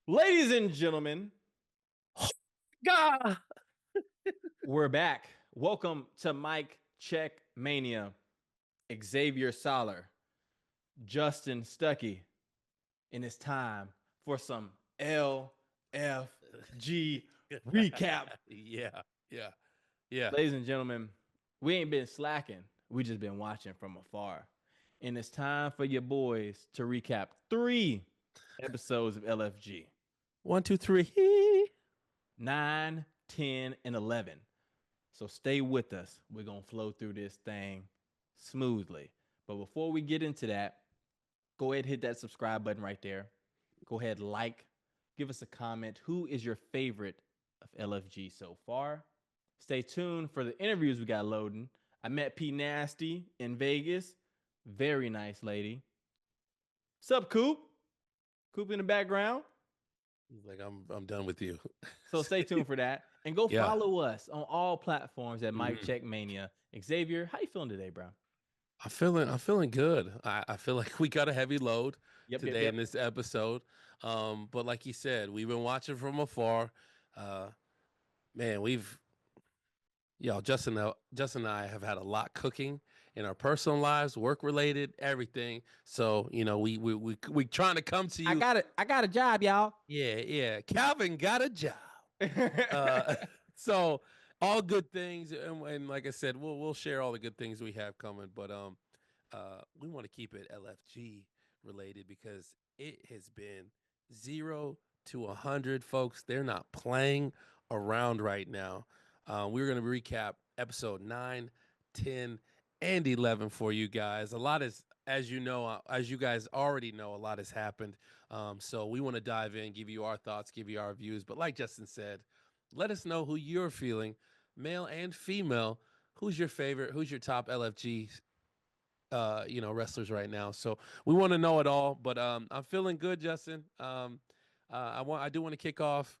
Ladies and gentlemen, God. we're back. Welcome to Mic Check Mania. Xavier Solar, Justin Stuckey, and it's time for some LFG recap. Yeah. Ladies and gentlemen, we ain't been slacking. We just been watching from afar. And it's time for your boys to recap 3 episodes of LFG. 1, 2, 3. 9, 10, and 11. So stay with us. We're going to flow through this thing smoothly. But before we get into that, go ahead and hit that subscribe button right there. Go ahead, like, give us a comment. Who is your favorite of LFG so far? Stay tuned for the interviews we got loading. I met P Nasty in Vegas. Very nice lady. Sup, Coop? Coop in the background. He's like, I'm done with you. So stay tuned for that. And go Yeah. follow us on all platforms at Mic Check Mania. Xavier, how you feeling today, bro? I'm feeling good. I feel like we got a heavy load Yep. today in this episode. But like you said, we've been watching from afar. Man, Justin and I have had a lot cooking in our personal lives, work related, everything. So, we trying to come to you. I got a job, y'all. Yeah. Calvin got a job. So all good things, and like I said, we'll share all the good things we have coming. But we want to keep it LFG related because it has been 0 to 100, folks. They're not playing around right now. We're going to recap episode 9, 10, and 11 for you guys. A lot is, as you guys already know, a lot has happened. So we want to dive in, give you our thoughts, give you our views. But like Justin said, let us know who you're feeling, male and female. Who's your favorite? Who's your top LFG, wrestlers right now? So we want to know it all. But I'm feeling good, Justin. I do want to kick off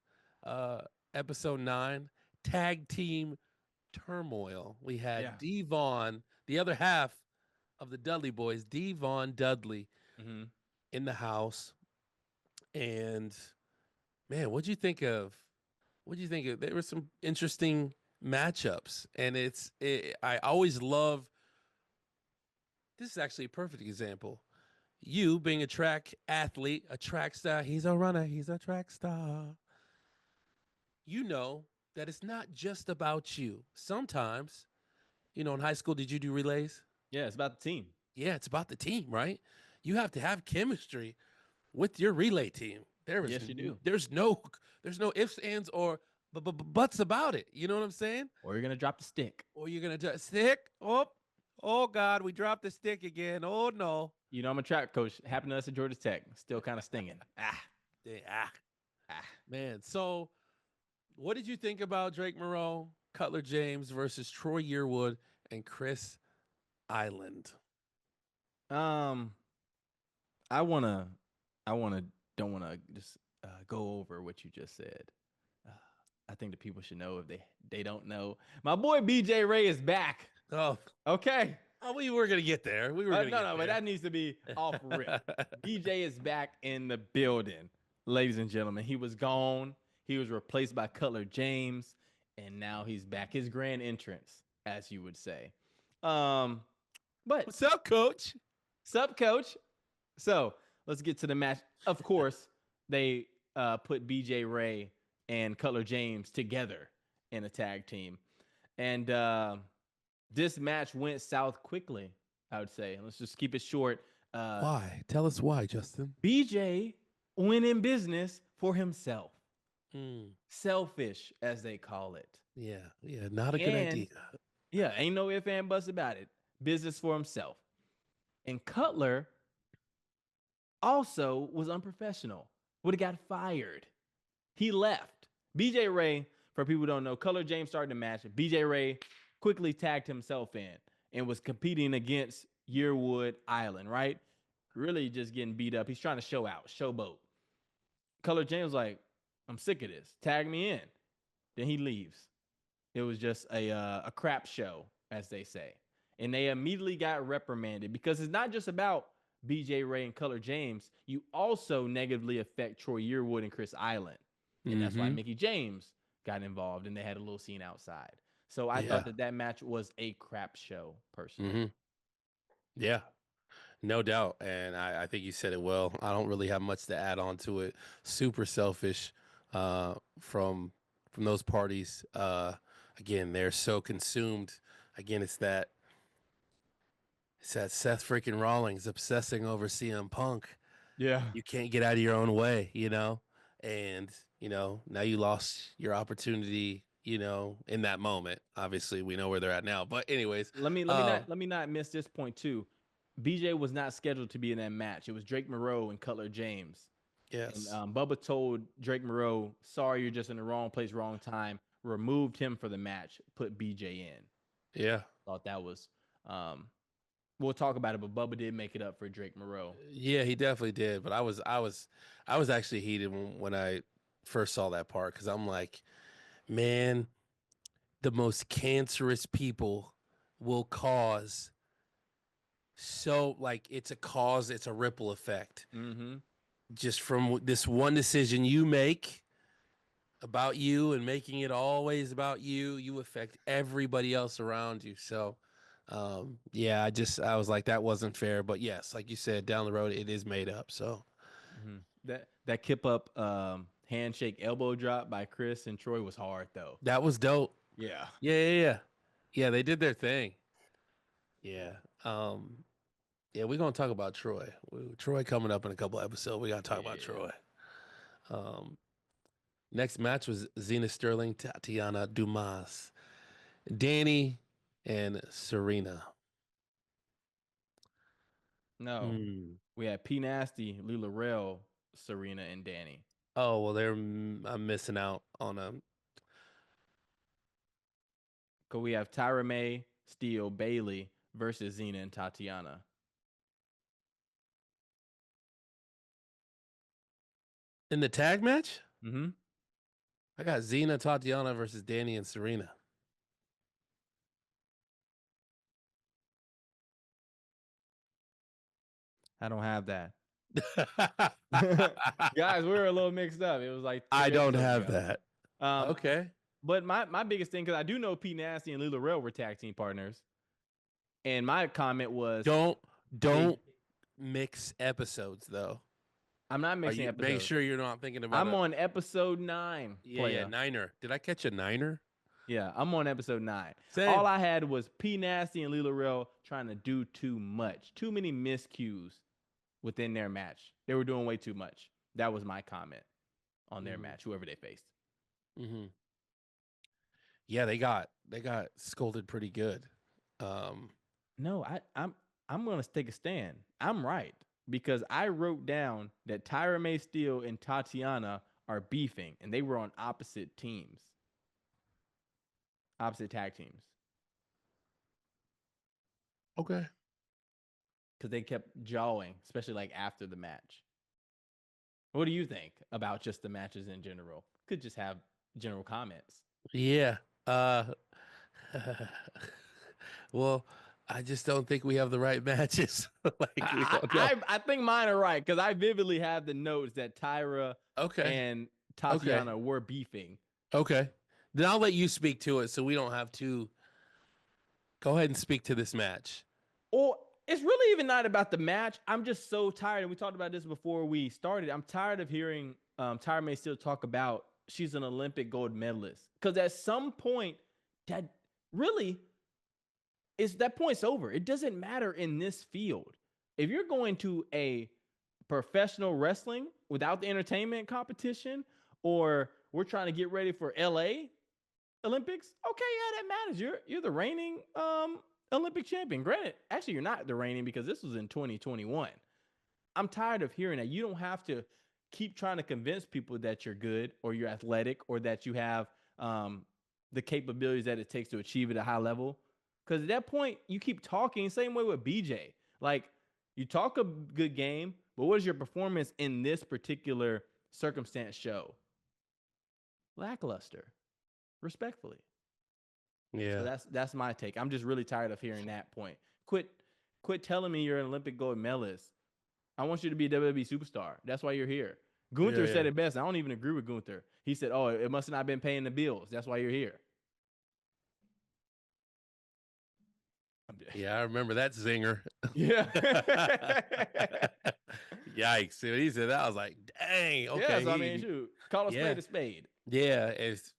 episode 9, tag team turmoil. We had Devon, the other half of the Dudley boys, Devon Dudley, in the house. And man, what'd you think of? There were some interesting matchups, and I always love. This is actually a perfect example. You being a track athlete, a track star. He's a runner. He's a track star. You know that it's not just about you. Sometimes, in high school, did you do relays? Yeah, it's about the team. Yeah, it's about the team, right? You have to have chemistry with your relay team. Yes, you do. There's no ifs, ands, or buts about it. You know what I'm saying? Or you're gonna drop the stick. Or you're gonna just stick. Oh God, we dropped the stick again. Oh no. You know, I'm a track coach. Happened to us at Georgia Tech. Still kind of stinging. Man. So, what did you think about Drake Morreaux, Cutler James versus Troy Yearwood and Chris Islnad? I don't wanna just go over what you just said. I think the people should know if they don't know. My boy BJ Ray is back. Oh, okay. Oh, we were gonna get there. But that needs to be off rip. BJ is back in the building, ladies and gentlemen. He was gone. He was replaced by Cutler James, and now he's back. His grand entrance, as you would say. But what's up, Coach? Sup, Coach? So let's get to the match. Of course, they put BJ Ray and Cutler James together in a tag team, and this match went south quickly, I would say. Let's just keep it short. Why? Tell us why, Justin. BJ went in business for himself. Mm. Selfish, as they call it. Yeah, not a good idea. Yeah, ain't no ifs and buts about it. Business for himself. And Cutler also was unprofessional. Would have got fired. He left. BJ Ray, for people who don't know, Cutler James started the match. BJ Ray quickly tagged himself in and was competing against Yearwood Island, right? Really just getting beat up. He's trying to show out, showboat. Cutler James was like, I'm sick of this. Tag me in. Then he leaves. It was just a crap show, as they say. And they immediately got reprimanded because it's not just about BJ Ray and Cutler James, you also negatively affect Troy Yearwood and Chris Island. And that's why Mickie James got involved and they had a little scene outside. So I thought that match was a crap show, personally. Yeah, no doubt. And I think you said it well. I don't really have much to add on to it. Super selfish from those parties. Again, they're so consumed. Again, it's that Seth freaking Rollins obsessing over CM Punk. Yeah. You can't get out of your own way, and now you lost your opportunity, in that moment. Obviously, we know where they're at now. But anyways, let me not miss this point too. BJ was not scheduled to be in that match. It was Drake Morreaux and Cutler James. Yes. And Bubba told Drake Morreaux, "Sorry, you're just in the wrong place, wrong time." Removed him for the match, put BJ in. Yeah. Thought that was. We'll talk about it, but Bubba did make it up for Drake Morreaux. Yeah, he definitely did. But I was actually heated when I first saw that part, because I'm like, man, the most cancerous people will cause it's a ripple effect. Just from this one decision you make about you and making it always about you, you affect everybody else around you. So yeah, I was like, that wasn't fair. But yes, like you said, down the road it is made up. So that kip up handshake elbow drop by Chris and Troy was hard though. That was dope. Yeah. Yeah, they did their thing. Yeah. Yeah, we're gonna talk about Troy. Troy coming up in a couple episodes. We gotta talk about Troy. Next match was Zena Sterling, Tatyanna, Dumas, Dani, and Sirena. No, we had P Nasty, Leigh Laurel, Sirena, and Dani. Oh well, I'm missing out on a. Cause we have Tyra May Steel Bailey versus Zena and Tatyanna. In the tag match? Mm-hmm. I got Zena, Tatyanna versus Dani and Sirena. I don't have that. Guys, we were a little mixed up. It was like I don't have that. Okay. But my biggest thing, because I do know P Nasty and Leigh Laurel were tag team partners. And my comment was don't mix episodes though. I'm not mixing episodes. Make sure you're not thinking about I'm on episode 9. Yeah, niner. Did I catch a niner? Yeah, I'm on episode 9. Same. All I had was P Nasty and Leigh Laurel trying to do too much. Too many miscues within their match. They were doing way too much. That was my comment on their match, whoever they faced. Yeah, they got scolded pretty good. No, I'm gonna take a stand. I'm right, because I wrote down that Tyra May Steel and Tatyanna are beefing, and they were on opposite teams, opposite tag teams. Okay. Because they kept jawing, especially like after the match. What do you think about just the matches in general? Could just have general comments. Yeah. Well, I just don't think we have the right matches. I think mine are right, because I vividly have the notes that Tyra and Tatyanna were beefing. Okay. Then I'll let you speak to it so we don't have to. Go ahead and speak to this match. Or it's really even not about the match. I'm just so tired, and we talked about this before we started. I'm tired of hearing Tyra May Steel talk about she's an Olympic gold medalist, because at some point that really is, that point's over. It doesn't matter in this field. If you're going to a professional wrestling without the entertainment competition, or we're trying to get ready for LA Olympics, okay, yeah, that matters. You're the reigning Olympic champion. Granted, actually, you're not the reigning, because this was in 2021. I'm tired of hearing that. You don't have to keep trying to convince people that you're good, or you're athletic, or that you have the capabilities that it takes to achieve at a high level. Because at that point, you keep talking. Same way with BJ. Like, you talk a good game, but what does your performance in this particular circumstance show? Lackluster, respectfully. Yeah. So that's my take. I'm just really tired of hearing that point. Quit telling me you're an Olympic gold medalist I want you to be a WWE superstar. That's why you're here. Yeah, Gunther said yeah. it best. I don't even agree with Gunther. He said, "Oh, it must have not been paying the bills. That's why you're here." Yeah, I remember that zinger. Yeah. Yikes. When he said that, I was like, dang, Yeah. okay. So I mean, shoot, call a Yeah. spade a spade. Yeah, it's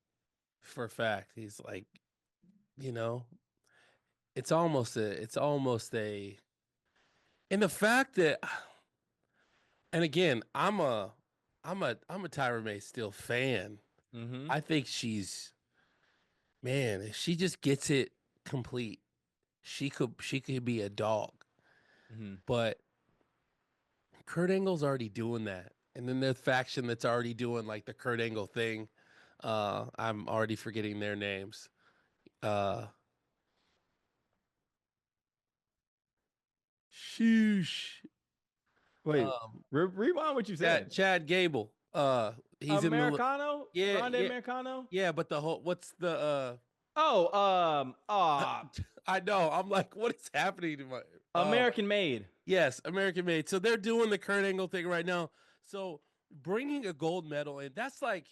for a fact. He's like, you know, it's almost a and the fact that and again, I'm a Tyra May Steel fan. Mm-hmm. I think she's man, if she just gets it complete, she could be a dog. Mm-hmm. But Kurt Angle's already doing that. And then the faction that's already doing like the Kurt Angle thing. I'm already forgetting their names. Uh Sheesh. Wait, Um rewind what you said. Chad Gable. He's in the Americano, yeah, Grande yeah, Americano. yeah, but the whole what's the Oh, I know. I'm like, what is happening to my American made. yes, American made. So they're doing the Kurt Angle thing right now. So bringing a gold medal in, that's like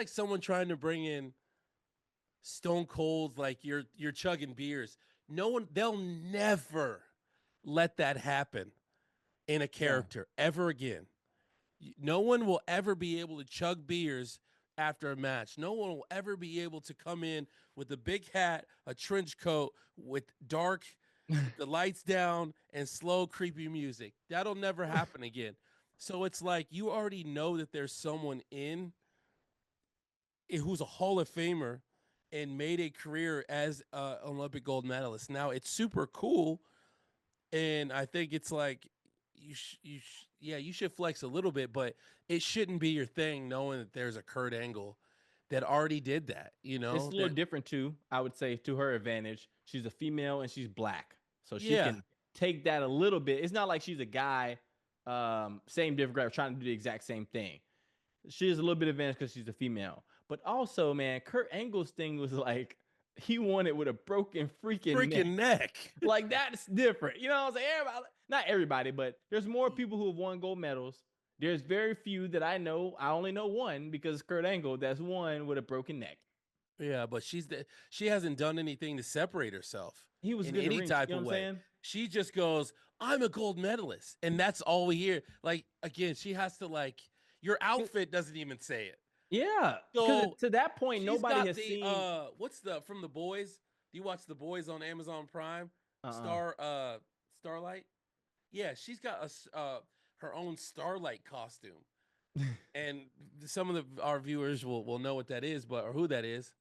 someone trying to bring in Stone Cold, like you're chugging beers. No one, they'll never let that happen in a Yeah. character ever again. No one will ever be able to chug beers after a match. No one will ever be able to come in with a big hat, a trench coat, with the lights down, and slow, creepy music. That'll never happen again. So it's like you already know that there's someone who's a Hall of Famer and made a career as an Olympic gold medalist. Now it's super cool, and I think it's like you should flex a little bit, but it shouldn't be your thing knowing that there's a Kurt Angle that already did that. It's a little That different too. I would say to her advantage, she's a female and she's black, so she yeah, can take that a little bit. It's not like she's a guy, same demographic, trying to do the exact same thing. She has a little bit of advantage because she's a female. But also, man, Kurt Angle's thing was like he won it with a broken freaking neck. freaking neck. Like that's different. You know what I'm saying? Everybody, not everybody, but there's more people who have won gold medals. There's very few that I know. I only know one because Kurt Angle that's won with a broken neck. Yeah, but she hasn't done anything to separate herself He was in good in the any ring. type You know of what I'm way. saying? She just goes, "I'm a gold medalist," and that's all we hear. Like again, she has to like your outfit doesn't even say it. Yeah, because So to that point, she's nobody got has the seen. what's the from the boys? Do you watch the boys on Amazon Prime? Uh-uh. Starlight. Yeah, she's got her own Starlight costume, and some of our viewers will know what that is, or who that is.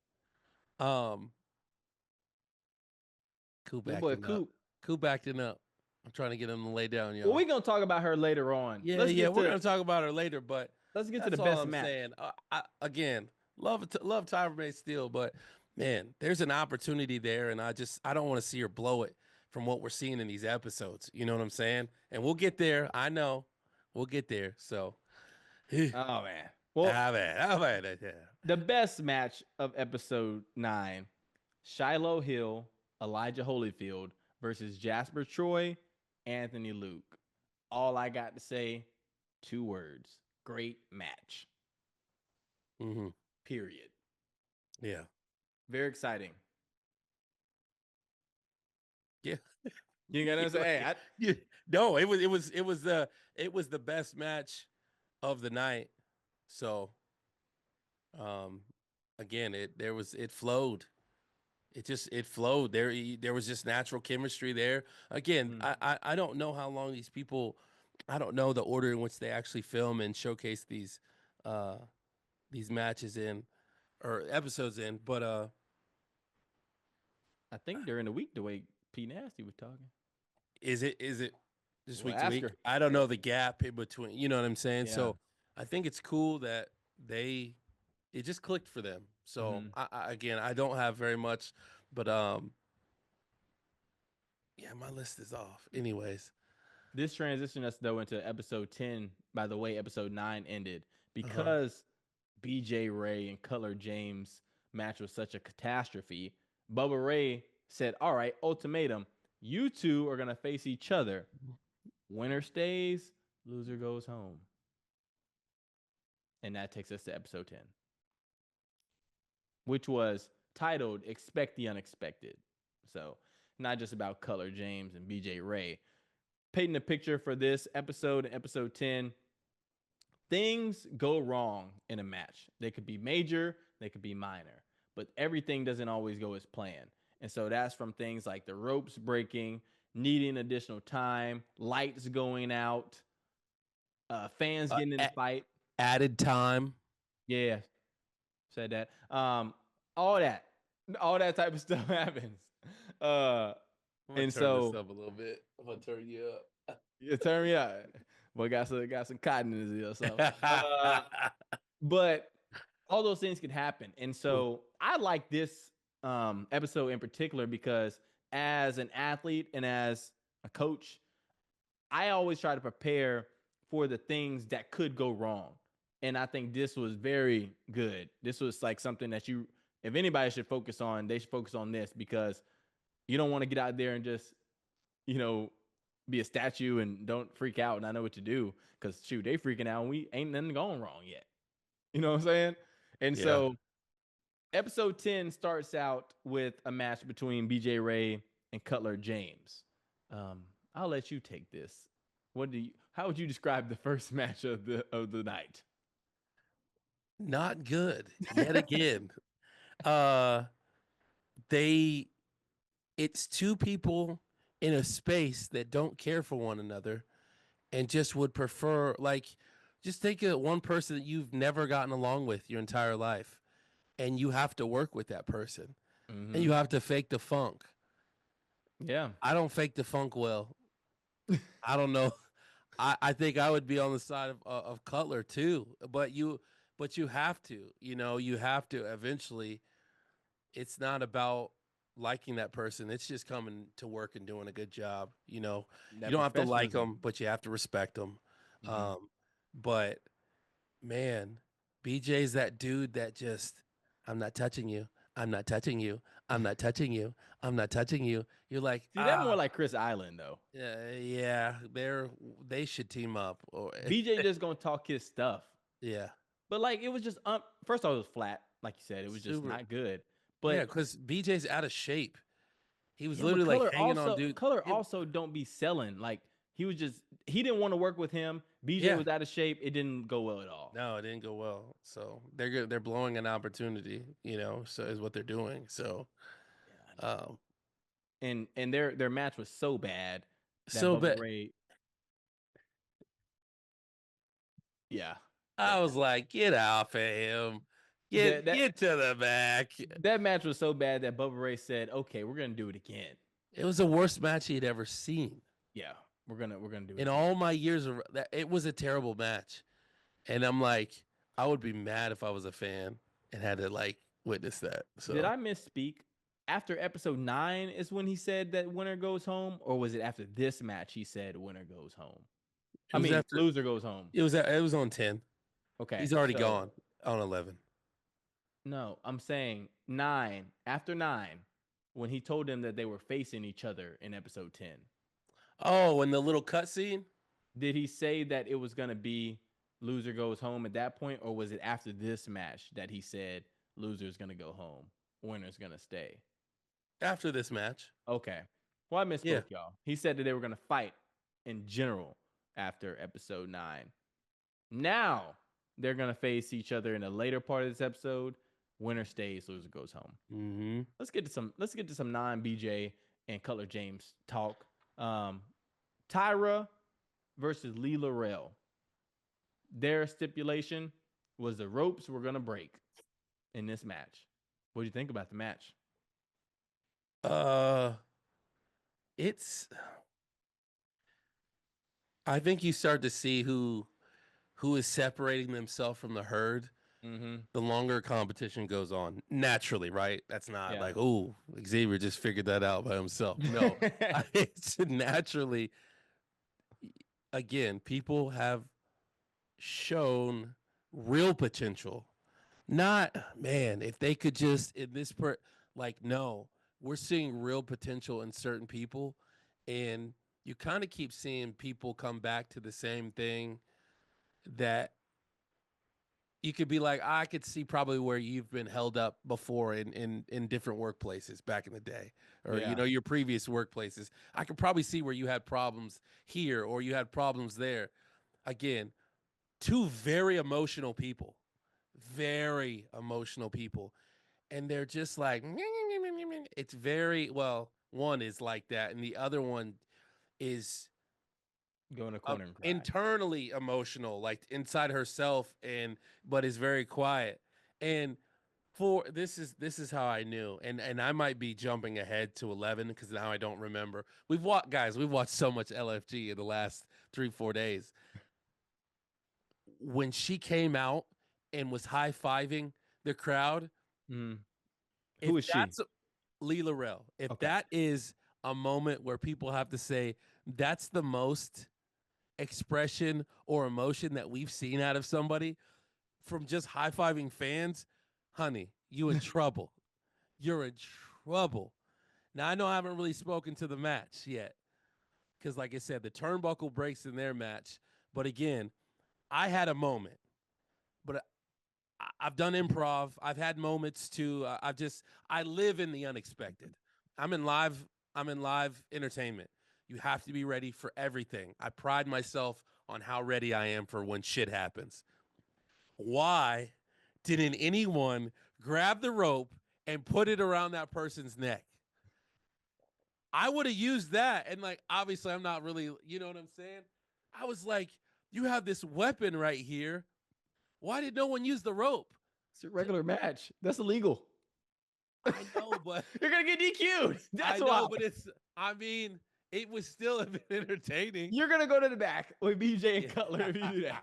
Coop Your boy acting up. Coop. Coop acting up. I'm trying to get him to lay down, Well, y'all. we're gonna talk about her later on. Yeah, yeah, we're gonna talk about her later, but let's get to that's the all best I'm match. saying. Again, love Tyra May Steel, but man, there's an opportunity there, and I don't want to see her blow it from what we're seeing in these episodes. You know what I'm saying? And we'll get there. I know, we'll get there. So, Oh man. Well, man. the best match of episode 9, Shiloh Hill, Elijah Holyfield versus Jasper Troy, Anthony Luke. All I got to say, 2 words. Great match. Mm-hmm. Period. Yeah. Very exciting. Yeah. You gotta say, hey, no, it was the best match of the night. So, again, it flowed. It flowed. There was just natural chemistry there. Again, I don't know how long these people. I don't know the order in which they actually film and showcase these matches in or episodes in, but I think during the week the way P Nasty was talking. is it just Well, week to ask week? her. I don't know the gap in between. You know what I'm saying? Yeah. So I think it's cool that it just clicked for them. So again, I don't have very much, but yeah, my list is off. Anyways, This transitioned us though into episode 10 by the way episode 9 ended because BJ Ray and Cutler James match was such a catastrophe. Bubba Ray said, "All right, ultimatum. You two are going to face each other Winner stays, loser goes home. And that takes us to episode 10, which was titled Expect the Unexpected. So, not just about Cutler James and BJ Ray. Painting a picture for this episode, episode 10, things go wrong in a match. They could be major, they could be minor, but everything doesn't always go as planned. And so that's from things like the ropes breaking, needing additional time, lights going out, fans getting in a fight. Added time. Yeah, said that. All that type of stuff happens. I'm gonna And turn so this up a little bit. I'm gonna turn you up. you turn me up. Boy, got some cotton in his ear or something. But all those things could happen. And so I like this episode in particular because as an athlete and as a coach, I always try to prepare for the things that could go wrong. And I think this was very good. This was like something that if anybody should focus on, they should focus on this because you don't want to get out there and just, be a statue and don't freak out and I know what to do because shoot, they freaking out and we ain't nothing going wrong yet. You know what I'm saying? And so episode 10 starts out with a match between BJ Ray and Cutler James. I'll let you take this. How would you describe the first match of the night? Not good yet again. It's two people in a space that don't care for one another and just would prefer, just take one person that you've never gotten along with your entire life and you have to work with that person and you have to fake the funk. Yeah. I don't fake the funk well. I don't know. I think I would be on the side of Cutler too, but you have to, you have to eventually. It's not about liking that person. It's just coming to work and doing a good job. You don't have to like them, but you have to respect them. But man, BJ's that dude that just, I'm not touching you. I'm not touching you. I'm not touching you. I'm not touching you. You're like, see, that more like Chris Island though. Yeah, they should team up. BJ just gonna talk his stuff. Yeah, but like it was just first of all, it was flat, like you said, it was just not good. But yeah, because BJ's out of shape. He was literally like hanging on dude. Cutler also don't be selling. Like he didn't want to work with him. BJ was out of shape. It didn't go well at all. No, it didn't go well. So they're blowing an opportunity, so is what they're doing. So and their match was so bad. So bad. Yeah. I was like, get off of him. Get to the back. That match was so bad that Bubba Ray said, "Okay, we're gonna do it again." It was the worst match he'd ever seen. Yeah, we're gonna do it. In all my years of that, it was a terrible match, and I'm like, I would be mad if I was a fan and had to witness that. So did I misspeak? After episode 9 is when he said that winner goes home, or was it after this match he said winner goes home? Loser goes home. It was on 10. Okay, he's already gone on 11. No, I'm saying 9. After 9, when he told them that they were facing each other in episode 10. Oh, in the little cutscene? Did he say that it was going to be loser goes home at that point, or was it after this match that he said loser's going to go home, winner's going to stay? After this match. Okay. Well, I misspoke, y'all. He said that they were going to fight in general after episode 9. Now they're going to face each other in a later part of this episode. Winner stays, loser goes home. Mm-hmm. Let's get to some non-BJ and Cutler James talk. Tyra versus Leigh Laurel. Their stipulation was the ropes were gonna break in this match. What do you think about the match? I think you start to see who is separating themselves from the herd. Mm-hmm. The longer competition goes on, naturally, right? That's not like, oh, Xavier just figured that out by himself. No, it's naturally. Again, people have shown real potential. Not, man, if they could just in this no, we're seeing real potential in certain people, and you kind of keep seeing people come back to the same thing that you could be like, I could see probably where you've been held up before in different workplaces back in the day, or Yeah. your previous workplaces. I could probably see where you had problems here or you had problems there. Again, two very emotional people, and they're just like, it's very well. One is like that, and the other one is Go in a corner and cry. internally emotional, like inside herself, but is very quiet. And for this is how I knew, and I might be jumping ahead to 11 because now I don't remember. We've watched so much LFG in the last 3-4 days. When she came out and was high fiving the crowd, Who if is she? that's Leigh Laurel, if Okay. that is a moment where people have to say that's the most expression or emotion that we've seen out of somebody from just high-fiving fans, honey, you in trouble. You're in trouble. Now, I know I haven't really spoken to the match yet because, like I said, the turnbuckle breaks in their match. But again, I had a moment. But I've done improv. I've had moments too. I live in the unexpected. I'm in live entertainment. You have to be ready for everything. I pride myself on how ready I am for when shit happens. Why didn't anyone grab the rope and put it around that person's neck? I would have used that. And like, obviously I'm not really, you know what I'm saying? I was like, you have this weapon right here. Why did no one use the rope? It's a regular match. That's illegal. I know, but you're gonna get DQ'd. That's I know, why. but it was still a bit entertaining. You're gonna go to the back with BJ and Cutler if you do that.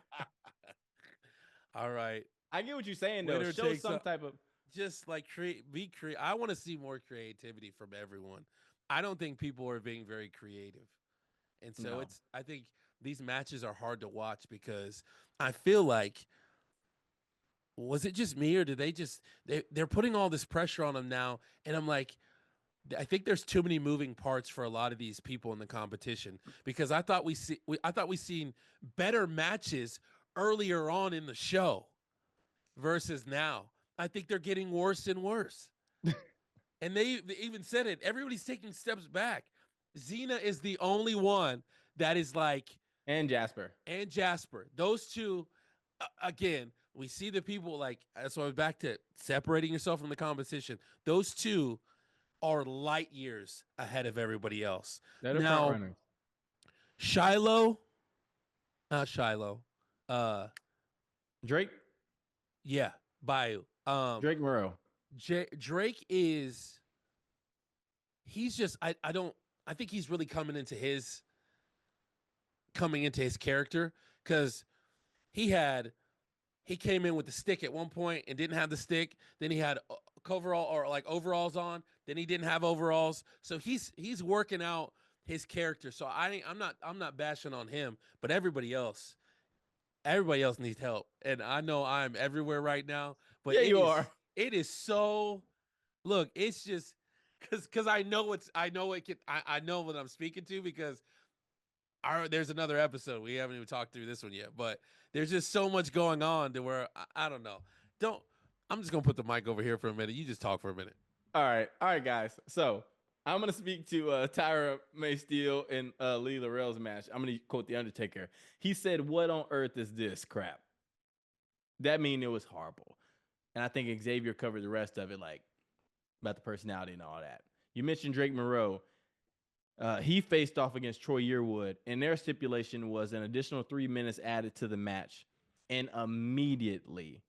All right. I get what you're saying though. Winner Show takes some type of just like be creative. I want to see more creativity from everyone. I don't think people are being very creative. And so No. I think these matches are hard to watch because I feel like, was it just me or did they're putting all this pressure on them now? And I'm like, I think there's too many moving parts for a lot of these people in the competition because I thought we seen better matches earlier on in the show versus now. I think they're getting worse and worse. And they even said it. Everybody's taking steps back. Zena is the only one that is like, and Jasper. Those two, again, we see the people like, that's why I'm back to separating yourself from the competition. Those two are light years ahead of everybody else. They're the Now, front runners. Shiloh, not Shiloh. Drake. Yeah, Bayou. Drake Morreaux. Drake is. He's just. I think he's really coming into his character because he came in with the stick at one point and didn't have the stick. Then he had overalls on. Then he didn't have overalls. So he's working out his character. So I'm not bashing on him, but everybody else needs help. And I know I'm everywhere right now, but yeah, you are. It is so. Look, it's just because I know what I'm speaking to because there's another episode. We haven't even talked through this one yet, but there's just so much going on to where I don't know. I'm just gonna put the mic over here for a minute. You just talk for a minute. All right, guys. So I'm gonna speak to Tyra May Steel and Leigh Laurel's match. I'm gonna quote the Undertaker. He said, "What on earth is this crap?" That mean it was horrible, and I think Xavier covered the rest of it, like about the personality and all that. You mentioned Drake Morreaux. He faced off against Troy Yearwood, and their stipulation was an additional 3 minutes added to the match. And immediately,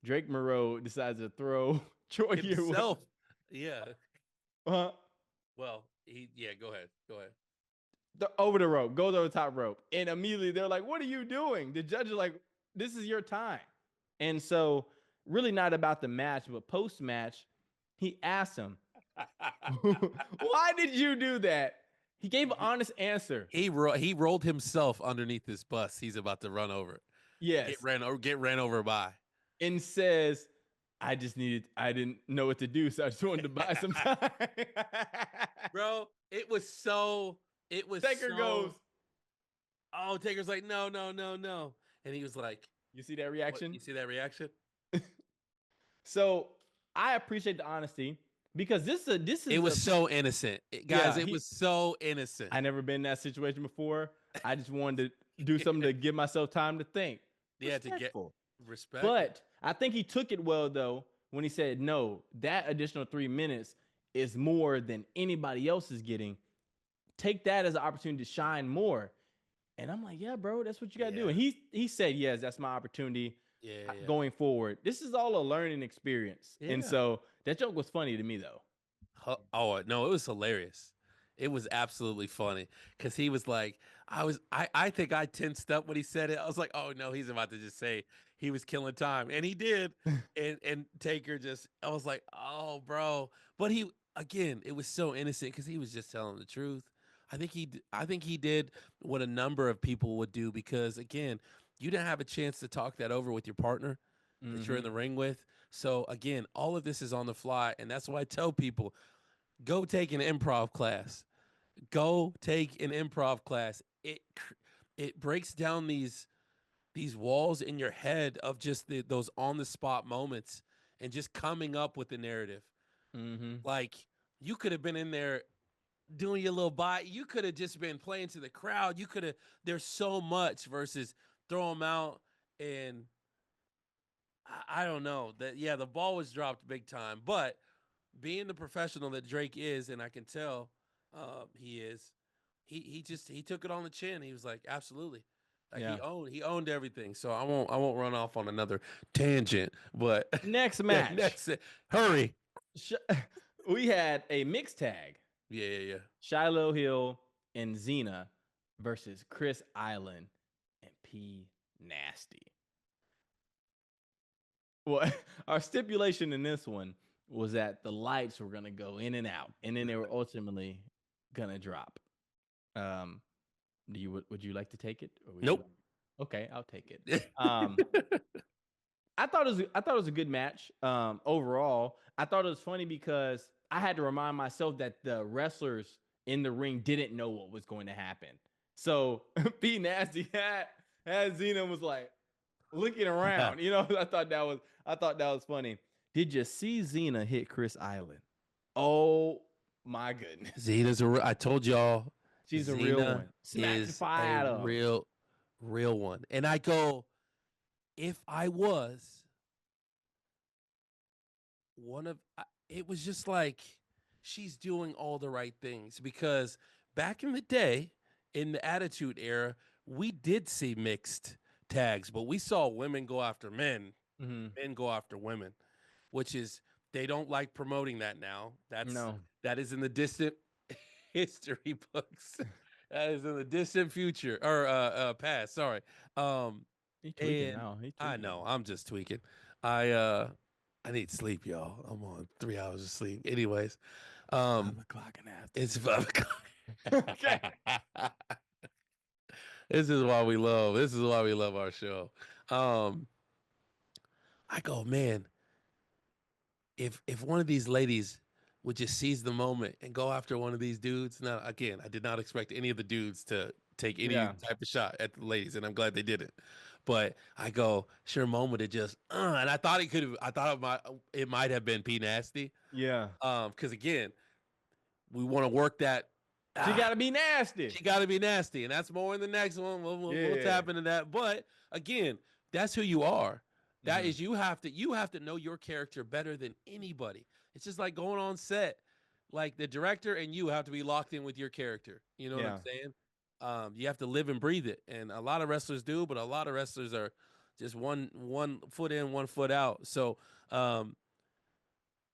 Drake Morreaux decides to throw Troy Yearwood. Yeah. Well, go ahead. Over the rope, goes over the top rope. And immediately they're like, what are you doing? The judge is like, this is your time. And so, really not about the match, but post-match, he asked him, why did you do that? He gave an honest answer. He rolled himself underneath this bus he's about to run over. Yes. Get ran over by. And says, I didn't know what to do, so I just wanted to buy some time. Bro, it was Taker goes. oh, Taker's like, no, no, no, no. And he was like, You see that what? reaction? You see that reaction? So I appreciate the honesty because It was so innocent. Guys, yeah, it was so innocent. I never been in that situation before. I just wanted to do something to give myself time to think. Yeah, to get Respectful. respect. But I think he took it well though when he said, "No, that additional 3 minutes is more than anybody else is getting. Take that as an opportunity to shine more." And I'm like, "Yeah, bro, that's what you got to do." And he said, "Yes, that's my opportunity Yeah. going forward. This is all a learning experience." And Yeah. so that joke was funny to me though. Oh no, it was hilarious. It was absolutely funny because he was like, I think I tensed up when he said it. I was like, oh no, he's about to just say he was killing time, and he did. And Taker just, I was like, oh bro, but he again, it was so innocent because he was just telling the truth. I think he did what a number of people would do because again, you didn't have a chance to talk that over with your partner that you're in the ring with. So again, all of this is on the fly, and that's why I tell people go take an improv class. Go take an improv class. It breaks down these walls in your head of just those on the spot moments and just coming up with the narrative. Like you could have been in there doing your little bite. You could have just been playing to the crowd. You could have. There's so much versus throw them out and I don't know that. Yeah, the ball was dropped big time, but being the professional that Drake is, and I can tell he is, he took it on the chin. He was like, absolutely. Like Yeah. he owned everything. So I won't run off on another tangent. But Next match. next, hurry. We had a mixed tag. Yeah. Shiloh Hill and Zena versus Chris Island and P Nasty. Well, our stipulation in this one was that the lights were gonna go in and out, and then they were ultimately gonna drop. Would you like to take it? Or Nope. Okay, I'll take it. I thought it was a good match. Overall, I thought it was funny because I had to remind myself that the wrestlers in the ring didn't know what was going to happen. So P Nasty had Zena was like looking around. You know, I thought that was funny. Did you see Zena hit Chris Island? Oh my goodness. Zena's I told y'all She's Zena a real one. Smacked the is fire out of real one. And I go, if I was one of it was just like she's doing all the right things because back in the day in the attitude era we did see mixed tags but we saw women go after men men go after women which is they don't like promoting that now that is in the distant history books that is in the distant future or past sorry He tweaking now. I know I'm just tweaking I need sleep, y'all. I'm on 3 hours of sleep. Anyways, 5:00 in the afternoon. it's 5 o'clock. Okay. This is why we love our show. I go, man, if one of these ladies would just seize the moment and go after one of these dudes. Now, again, I did not expect any of the dudes to take any type of shot at the ladies, and I'm glad they didn't. But I go, sure moment to just, and I thought it might have been P Nasty. Yeah. Because again, we want to work that. She got to be nasty. She got to be nasty, and that's more in the next one. We'll tap into that. But again, that's who you are. That is you have to know your character better than anybody. It's just like going on set. Like the director and you have to be locked in with your character. You know what I'm saying? You have to live and breathe it. And a lot of wrestlers do, but a lot of wrestlers are just one foot in, 1 foot out. So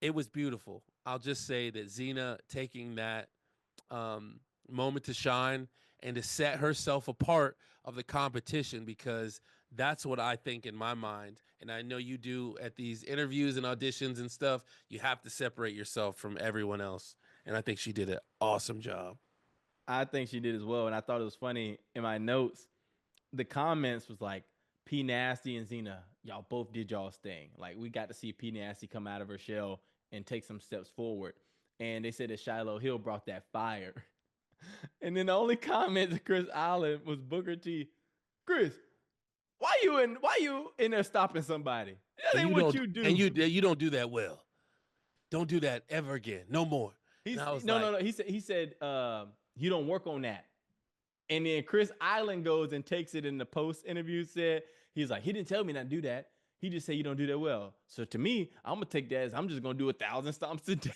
it was beautiful. I'll just say that Zena taking that moment to shine and to set herself apart of the competition because that's what I think in my mind. And I know you do at these interviews and auditions and stuff. You have to separate yourself from everyone else. And I think she did an awesome job. I think she did as well. And I thought it was funny in my notes. The comments was like, P Nasty and Zena, y'all both did y'all's thing. Like we got to see P Nasty come out of her shell and take some steps forward. And they said that Shiloh Hill brought that fire. And then the only comment to Chris Island was Booker T. Chris, why you in there stopping somebody? That ain't what you do. And you don't do that well. Don't do that ever again. No more. No. He said you don't work on that. And then Chris Island goes and takes it in the post interview. Said he's like, he didn't tell me not to do that. He just said you don't do that well. So to me, I'm gonna take that as I'm just gonna do 1,000 stomps a day.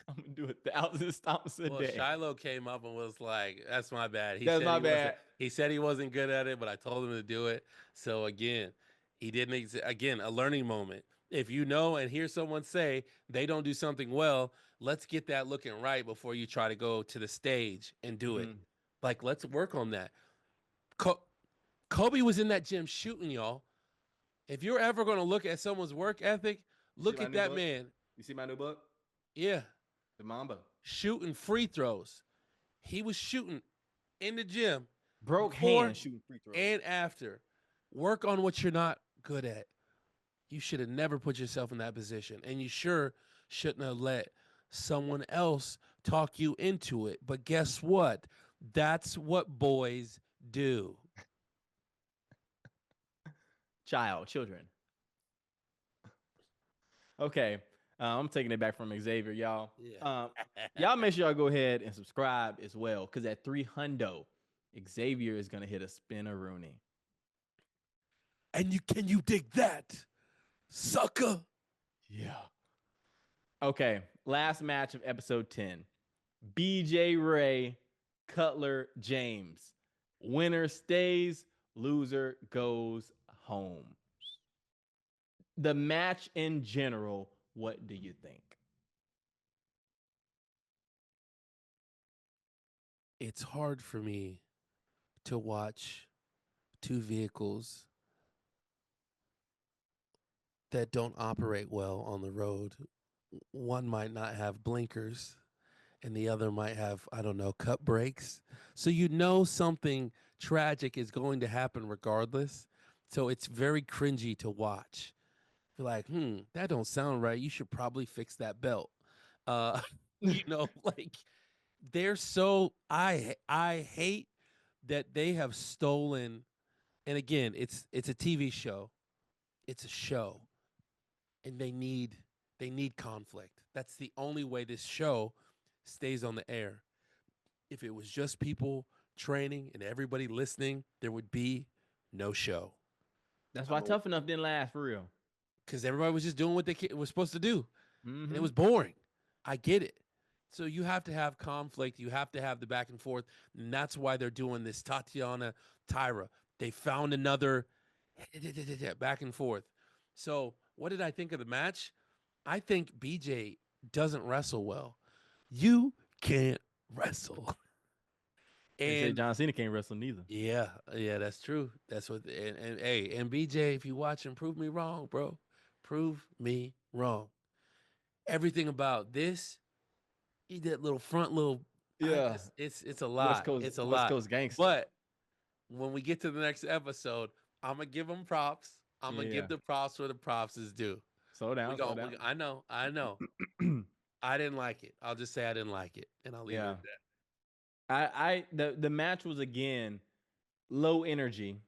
I'm gonna do 1,000 stomps a day. Shiloh came up and was like, "That's my bad." That's my bad. He said he wasn't good at it, but I told him to do it. So again, he didn't. Again, a learning moment. If you know and hear someone say they don't do something well, let's get that looking right before you try to go to the stage and do it. Like, let's work on that. Kobe was in that gym shooting, y'all. If you're ever going to look at someone's work ethic, look at that man. You see my new book? Yeah. The Mamba. Shooting free throws. He was shooting in the gym. Broke hand shooting free throws. And after. Work on what you're not good at. You should have never put yourself in that position. And you sure shouldn't have let someone else talk you into it. But guess what? That's what boys do. Children. Okay. I'm taking it back from Xavier, y'all. Yeah. Y'all make sure y'all go ahead and subscribe as well. Because at 300, Xavier is going to hit a spin-a-rooney. And can you dig that, sucker? Yeah. Okay. Last match of episode 10. BJ Ray, Cutler James. Winner stays, loser goes home. The match in general, what do you think? It's hard for me to watch two vehicles that don't operate well on the road. One might not have blinkers and the other might have, I don't know, cut brakes. So you know something tragic is going to happen regardless. So it's very cringy to watch. You're like, that don't sound right. You should probably fix that belt. Like they're so, I hate that they have stolen. And again, it's a TV show. It's a show. And they need conflict. That's the only way this show stays on the air. If it was just people training and everybody listening, there would be no show. That's why Tough Enough didn't last, for real. Because everybody was just doing what they was supposed to do. And it was boring. I get it. So you have to have conflict. You have to have the back and forth. And that's why they're doing this Tatyanna, Tyra. They found another back and forth. So what did I think of the match? I think BJ doesn't wrestle well. You can't wrestle. They say John Cena can't wrestle neither. Yeah, that's true. That's what. And BJ, if you watch him, prove me wrong, bro. Prove me wrong. Everything about this, he did little. Yeah, it's a lot. It's a lot. West Coast gangster. But when we get to the next episode, I'm gonna give him props. I'm gonna give the props where the props is due. Slow down. I know. I didn't like it. I'll just say I didn't like it, and I'll leave it at that. The match was again low energy,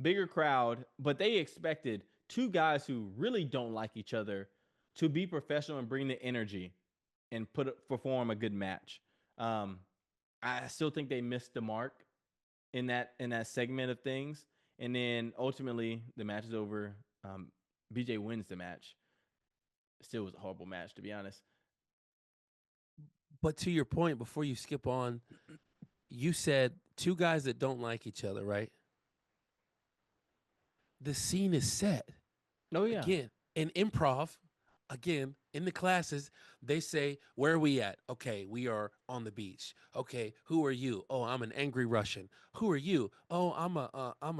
bigger crowd, but they expected two guys who really don't like each other to be professional and bring the energy and perform a good match. I still think they missed the mark in that segment of things, and then ultimately the match is over. BJ wins the match. Still was a horrible match, to be honest. But to your point, before you skip on, you said two guys that don't like each other, right? The scene is set. Oh, yeah. Again, in improv, again, in the classes, they say, where are we at? Okay, we are on the beach. Okay, who are you? Oh, I'm an angry Russian. Who are you? Oh, I'm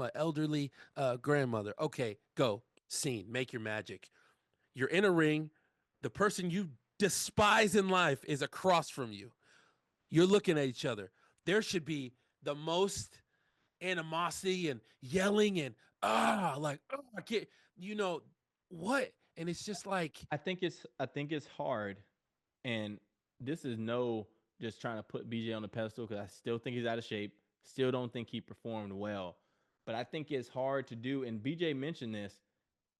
a elderly grandmother. Okay, go. Scene. Make your magic. You're in a ring. The person you despise in life is across from you. You're looking at each other. There should be the most animosity and yelling and like I can't, you know what? And it's just like, I think it's hard, and this is no just trying to put BJ on the pedestal because I still think he's out of shape. Still don't think he performed well, but I think it's hard to do. And BJ mentioned this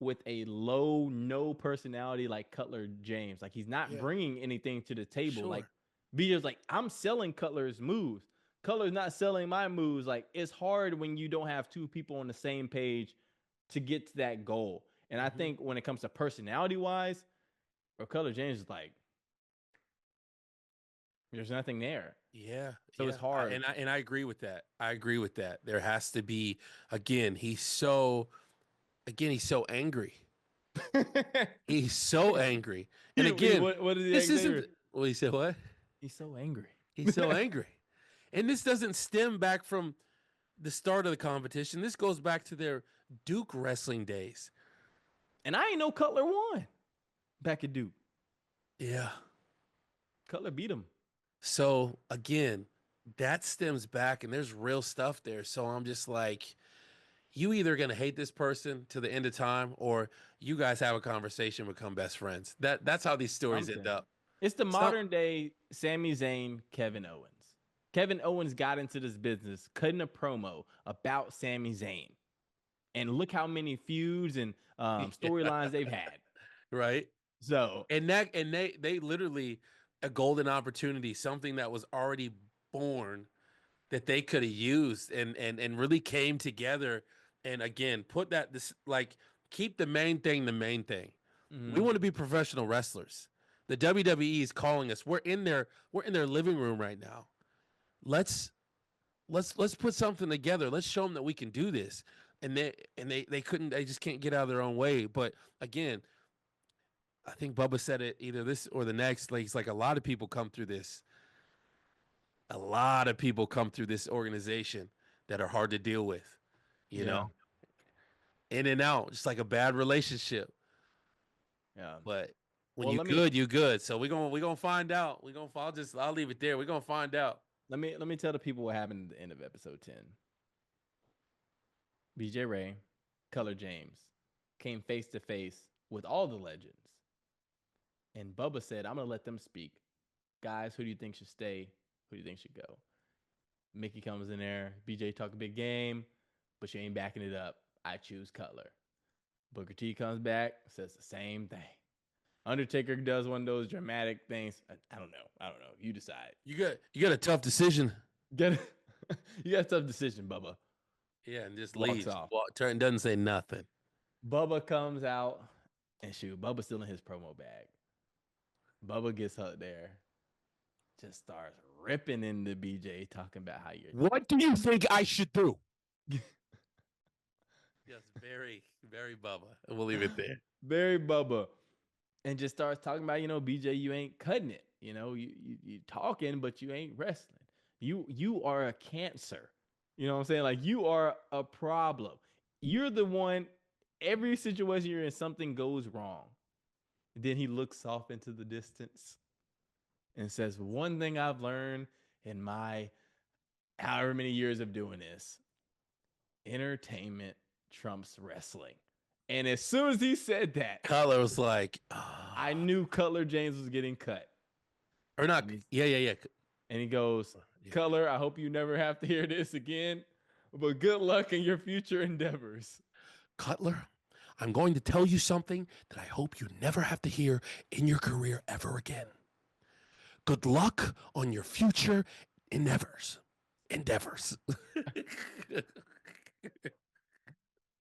with a low, no personality like Cutler James. Like he's not yeah, bringing anything to the table. Like sure, BJ's like, I'm selling Cutler's moves. Cutler's not selling my moves. Like it's hard when you don't have two people on the same page to get to that goal. And I hmm think when it comes to personality wise, or Cutler James is like, there's nothing there. yeah, So yeah. it's hard. And I agree with that. I agree with that. There has to be, again. He's so angry. He's so angry. And again, what is this the isn't. Xavier? Well, he said what? He's so angry. He's so angry. And this doesn't stem back from the start of the competition. This goes back to their Duke wrestling days. And I ain't know Cutler won back at Duke. Yeah. Cutler beat him. So again, that stems back and there's real stuff there. So I'm just like, you either gonna hate this person to the end of time, or you guys have a conversation, become best friends. That's how these stories end Something. up. It's the Some, modern day Sami Zayn, Kevin Owens. Kevin Owens got into this business cutting a promo about Sami Zayn. And look how many feuds and storylines they've had. right? So, And they literally a golden opportunity, something that was already born that they could have used and really came together. And again, put that this like keep the main thing the main thing. We mhm. want to be professional wrestlers. The WWE is calling us. We're in their living room right now. Let's let's put something together. Let's show them that we can do this. And they couldn't. They just can't get out of their own way. But again, I think Bubba said it either this or the next. Like it's like a lot of people come through this. A lot of people come through this organization that are hard to deal with. You Yeah. know, in and out, just like a bad relationship. Yeah. But when Well, you good, you good. So we're gonna find out. I'll leave it there. We're gonna find out. let me tell the people what happened at the end of episode 10. BJ Ray, Cutler James came face to face with all the legends. And Bubba said, I'm going to let them speak. Guys, who do you think should stay? Who do you think should go? Mickey comes in there. BJ talk a big game, but you ain't backing it up. I choose Cutler. Booker T comes back, says the same thing. Undertaker does one of those dramatic things. I don't know. You decide. You got a tough decision. Get it? You got a tough decision, Bubba. Yeah, and just Walks leaves. off. Turn doesn't say nothing. Bubba comes out, and shoot, Bubba's still in his promo bag. Bubba gets up there, just starts ripping into BJ, talking about how you're. What do you think I should do? Yes, very, very Bubba. And we'll leave it there. Very Bubba. And just starts talking about, BJ, you ain't cutting it. You talking, but you ain't wrestling. You are a cancer. You know what I'm saying? Like you are a problem. You're the one, every situation you're in, something goes wrong. Then he looks off into the distance and says, one thing I've learned in my however many years of doing this, entertainment trumps wrestling. And as soon as he said that, Cutler was like, I knew Cutler James was getting cut. or not. Yeah. And he goes, Cutler, I hope you never have to hear this again, but good luck in your future endeavors. Cutler, I'm going to tell you something that I hope you never have to hear in your career ever again. Good luck on your future endeavors.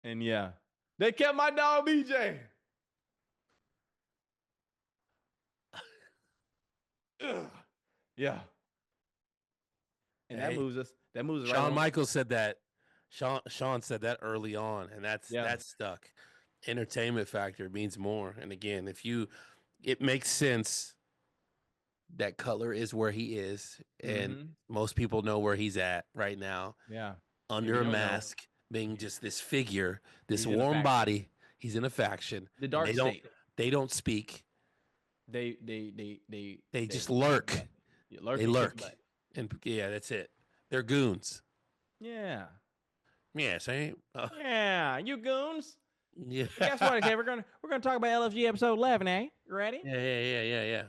And yeah, they kept my dog BJ. Yeah. And Hey, that moves us. That moves us right Shawn on. Michaels said that. Shawn said that early on, and that's stuck. Entertainment factor means more. And again, it makes sense that Cutler is where he is, and most people know where he's at right now. Yeah. Under a mask, being just this figure, this warm body. He's in a faction. The dark state. They don't speak. They just lurk. Lurk they lurk. And yeah, that's it. They're goons. Yeah. Yeah, same. Yeah, you goons. Yeah. Guess what? Okay, we're gonna talk about LFG episode 11. Eh, you ready? Yeah. Whew.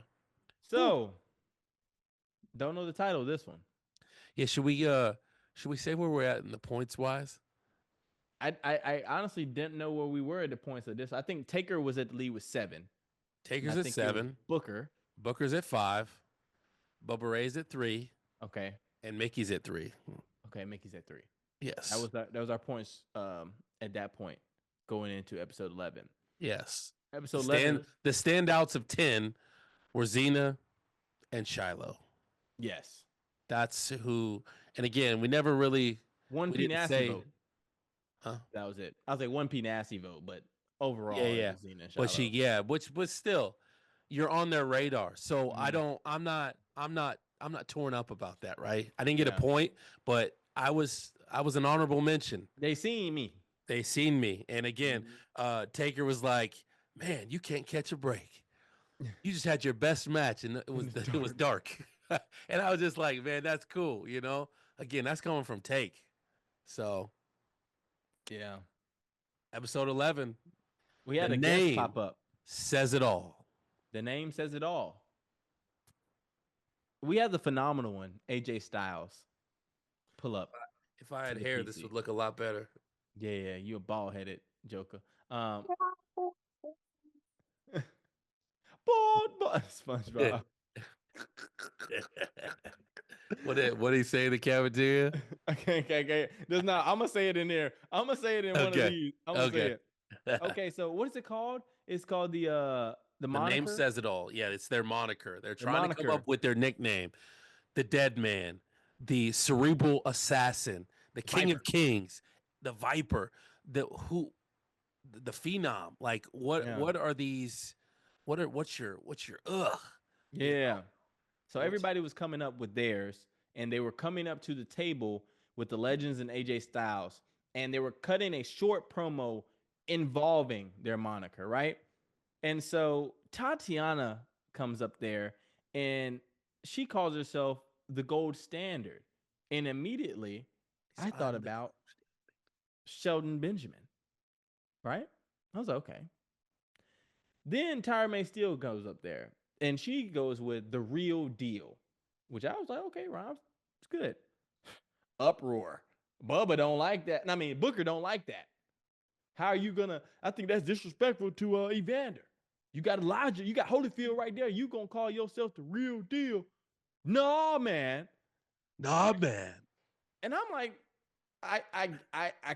So, don't know the title of this one. Yeah, should we say where we're at in the points wise? I honestly didn't know where we were at the points of this. I think Taker was at the lead with 7. And I Taker's at think it was 7, Booker. Booker's at 5, Bubba Ray's at 3, Okay. and Mickey's at 3. Okay, Mickey's at 3. Yes. That was our points at that point going into episode 11. Yes. Episode 11. The standouts of 10 were Zena and Shiloh. Yes. That's who. And again, we never really One we P didn't nasty say, vote. huh? That was it. I was like 1P nasty vote, but overall, Yeah. it was Zena and But Shiloh. but still, you're on their radar. So Mhm. I'm not torn up about that, right? I didn't get Yeah. a point, but I was an honorable mention. They seen me. They seen me. And again, Mhm. Taker was like, "Man, you can't catch a break. You just had your best match and it was dark." And I was just like, "Man, that's cool, you know?" Again, that's coming from Take. So, Yeah. episode 11, We the had a guest name pop up. says it all. The name says it all. We had the phenomenal one, AJ Styles, pull up. If I had the hair, PC. this would look a lot better. Yeah, you a bald headed joker. Bald SpongeBob. What did he say in the cafeteria? Okay. There's not. I'm gonna say it in there. I'm gonna say it in one of these. I'm gonna say it. Okay, so what is it called? It's called the moniker. The name says it all. Yeah, it's their moniker. They're trying to come moniker. up with their nickname. The Dead Man, the Cerebral Assassin, the King Viper. of Kings, the Viper, the Phenom. Like what are these? What's your ugh? Yeah. You know? So everybody was coming up with theirs, and they were coming up to the table with the Legends and AJ Styles, and they were cutting a short promo involving their moniker, right? And so Tatyanna comes up there, and she calls herself the gold standard. And immediately I thought about Shelton Benjamin, right? I was like, okay. Then Tyra May Steel goes up there, and she goes with the real deal, which I was like, okay, Rob, it's good. Uproar. Bubba don't like that. I mean, Booker don't like that. How are you gonna? I think that's disrespectful to Evander. You got Elijah, you got Holyfield right there. You gonna call yourself the real deal? No, man. Nah, man. And I'm like, I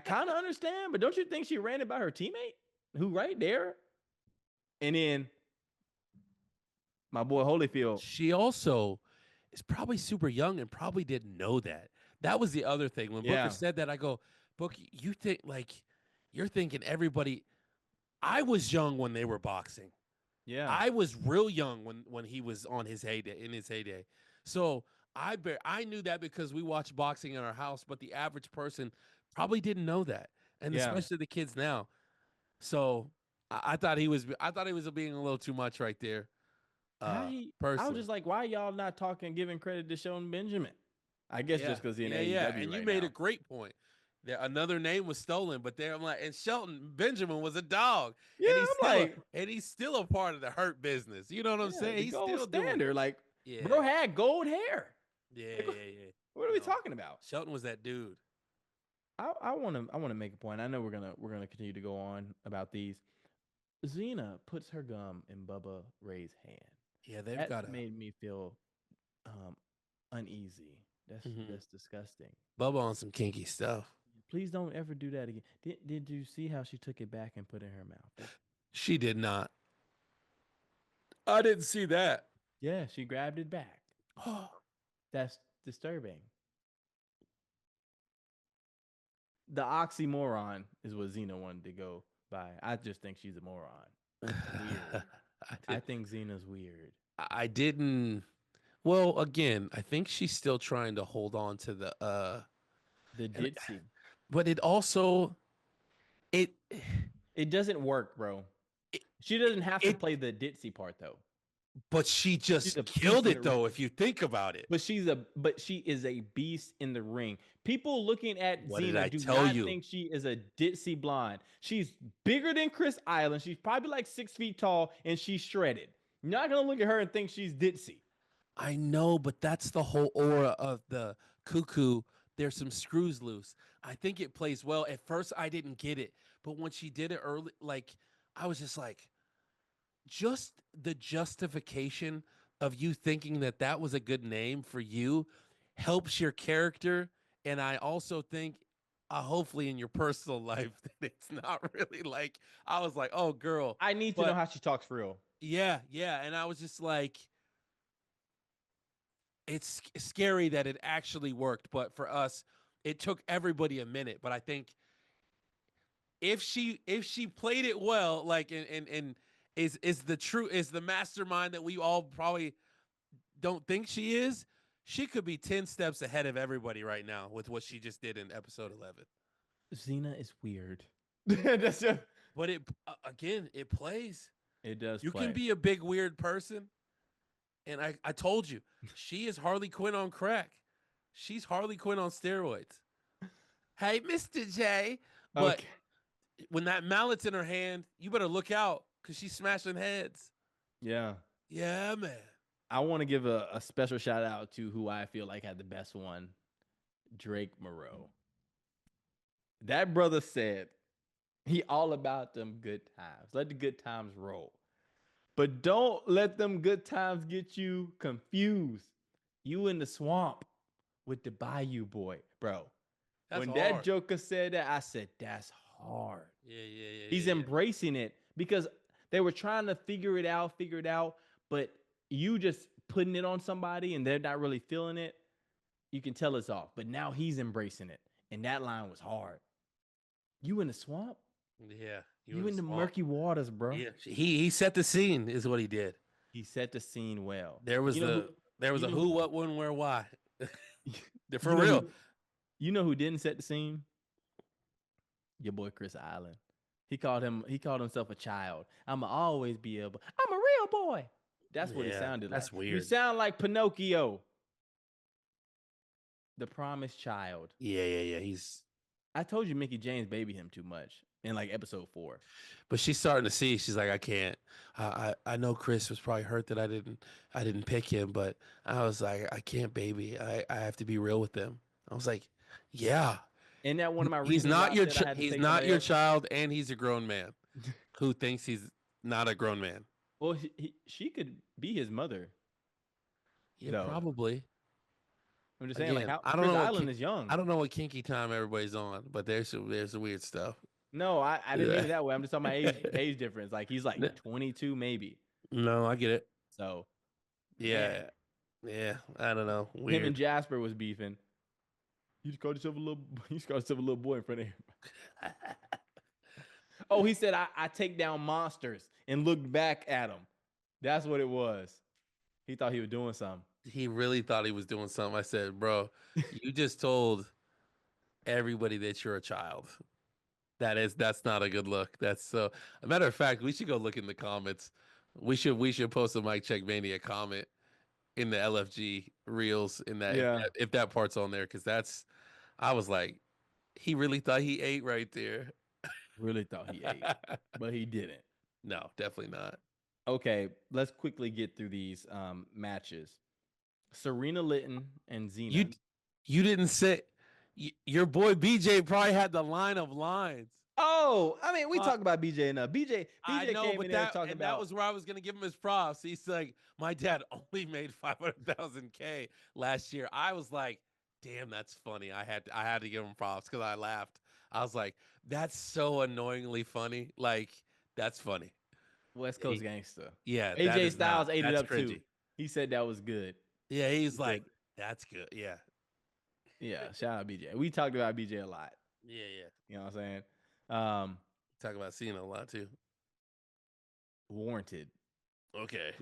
kind of understand, but don't you think she ran it by her teammate who right there? And then my boy Holyfield. She also is probably super young and probably didn't know that. That was the other thing. When Booker said that, I go, Book, you think like you're thinking everybody. I was young when they were boxing. Yeah. I was real young when he was on his heyday, in his heyday. So I knew that because we watched boxing in our house, but the average person probably didn't know that. And especially the kids now. So I thought he was being a little too much right there. I was just like, why y'all not talking, giving credit to Shelton Benjamin? I guess just because he's in AEW and you made a great point. Another name was stolen, but there I'm like, and Shelton Benjamin was a dog. Yeah, and he's still a part of the Hurt business. You know what I'm saying? He's still standard. doing. Like, bro had gold hair. Yeah. What are we talking about? Shelton was that dude. I want to make a point. I know we're gonna continue to go on about these. Zena puts her gum in Bubba Ray's hand. Yeah, that made me feel uneasy. That's disgusting. Bubba on some kinky stuff. Please don't ever do that again. Did you see how she took it back and put it in her mouth? She did not. I didn't see that. Yeah, she grabbed it back. That's disturbing. The oxymoron is what Zena wanted to go by. I just think she's a moron. Weird. I think Zena's weird. I didn't. Well, again, I think she's still trying to hold on to the ditzy. But it also it doesn't work, bro. She doesn't have to play the ditzy part though. But she She's just a killed beast in it the though, ring. if you think about it. But she is a beast in the ring. People looking at What did Zena I do tell not you? think she is a ditzy blonde. She's bigger than Chris Island. She's probably like 6 feet tall, and she's shredded. You're not gonna look at her and think she's ditzy. I know, but that's the whole aura of the cuckoo. There's some screws loose. I think it plays well. At first, I didn't get it, but when she did it early, like I was just like, just the justification of you thinking that that was a good name for you helps your character. And I also think, hopefully, in your personal life, that it's not really like I was like, oh, girl, I need to know but how she talks for real. yeah, yeah, and I was just like, it's scary that it actually worked, but for us, it took everybody a minute. But I think if she played it well, like and is the mastermind that we all probably don't think she is, she could be 10 steps ahead of everybody right now with what she just did in episode 11. Zena is weird. That's just, But it again, it plays. it does You play. can be a big weird person, and I told you, she is Harley Quinn on crack. She's Harley Quinn on steroids. Hey, Mr. J. But Okay. when that mallet's in her hand, you better look out because she's smashing heads. Yeah. Yeah, man. I want to give a special shout out to who I feel like had the best one, Drake Morreaux. That brother said he all about them good times. Let the good times roll. But don't let them good times get you confused. You in the swamp with the Bayou boy, bro. That's When hard. that Joker said that, I said, that's hard. Yeah. He's embracing it because they were trying to figure it out, but you just putting it on somebody and they're not really feeling it, you can tell it's off. But now he's embracing it. And that line was hard. You in the swamp? Yeah. You in the murky waters, bro. Yeah. He set the scene, is what he did. He set the scene well. There was You know a who, what, when, where, why. For you know real. you know who didn't set the scene? Your boy Chris Island. He called himself a child. I'ma always be I'm a real boy. That's what he sounded like. That's weird. You sound like Pinocchio, the promised child. Yeah. I told you Mickey James baby him too much in like episode 4. But she's starting to see. She's like, I can't. I know Chris was probably hurt that I didn't pick him, but I was like, I can't, baby. I have to be real with them. I was like, yeah. And that one of my He's reasons not your he's not your child, and he's a grown man who thinks he's not a grown man. Well, she could be his mother. Yeah, probably. I'm just saying, Again, like, I don't Chris know Island is young. I don't know what kinky time everybody's on, but there's some weird stuff. No, I didn't mean it that way. I'm just talking about age difference. Like he's like 22 maybe. No, I get it. So yeah, I don't know. Weird. Him and Jasper was beefing. You just called yourself a little boy in front of him. Oh, he said I take down monsters and looked back at him. That's what it was. He thought he was doing something. He really thought he was doing something. I said, bro, you just told everybody that you're a child. That's not a good look. That's so. A matter of fact, we should go look in the comments. We should post a Mic Check Mania comment in the LFG reels in that if that part's on there, because I was like, he really thought he ate right there. Really thought he ate, but he didn't. No, definitely not. Okay, let's quickly get through these matches. Sirena, Linton, and Zena. You didn't say your boy BJ probably had the line of lines. Oh, I mean, we talk about BJ enough. BJ I know, came but in there talking about. That was where I was going to give him his props. He's like, my dad only made 500,000K last year. I was like, damn, that's funny. I had to give him props because I laughed. I was like, that's so annoyingly funny. Like, that's funny. West Coast gangster. Yeah. AJ Styles ate it up cringy. too. He said that was good. Yeah, he's like, that's good. Yeah. Yeah, shout out BJ. We talked about BJ a lot. Yeah. You know what I'm saying? Talk about Cena a lot too. Warranted. Okay.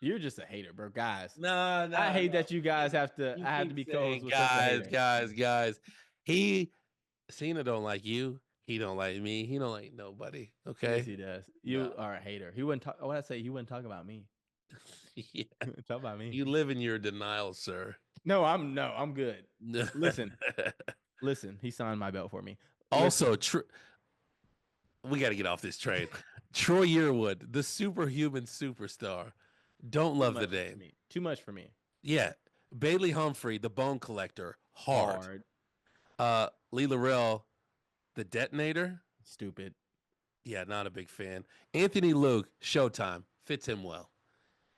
You're just a hater, bro. Guys. No. I hate that you guys have to. I have to be co-host with guys. Cena don't like you. He don't like me. He don't like nobody. Okay. Yes, he does. You are a hater. He wouldn't talk. What I say? He wouldn't talk about me. Yeah. Talk about me. You live in your denial, sir. No, I'm good. Listen, he signed my belt for me. Also, we got to get off this train. Troy Yearwood, the superhuman superstar. Don't love the name. Too much for me. Yeah. Bailey Humphury, the bone collector. Hard. Leigh Laurel, the detonator. Stupid. Yeah, not a big fan. Anthony Luke, Showtime. Fits him well.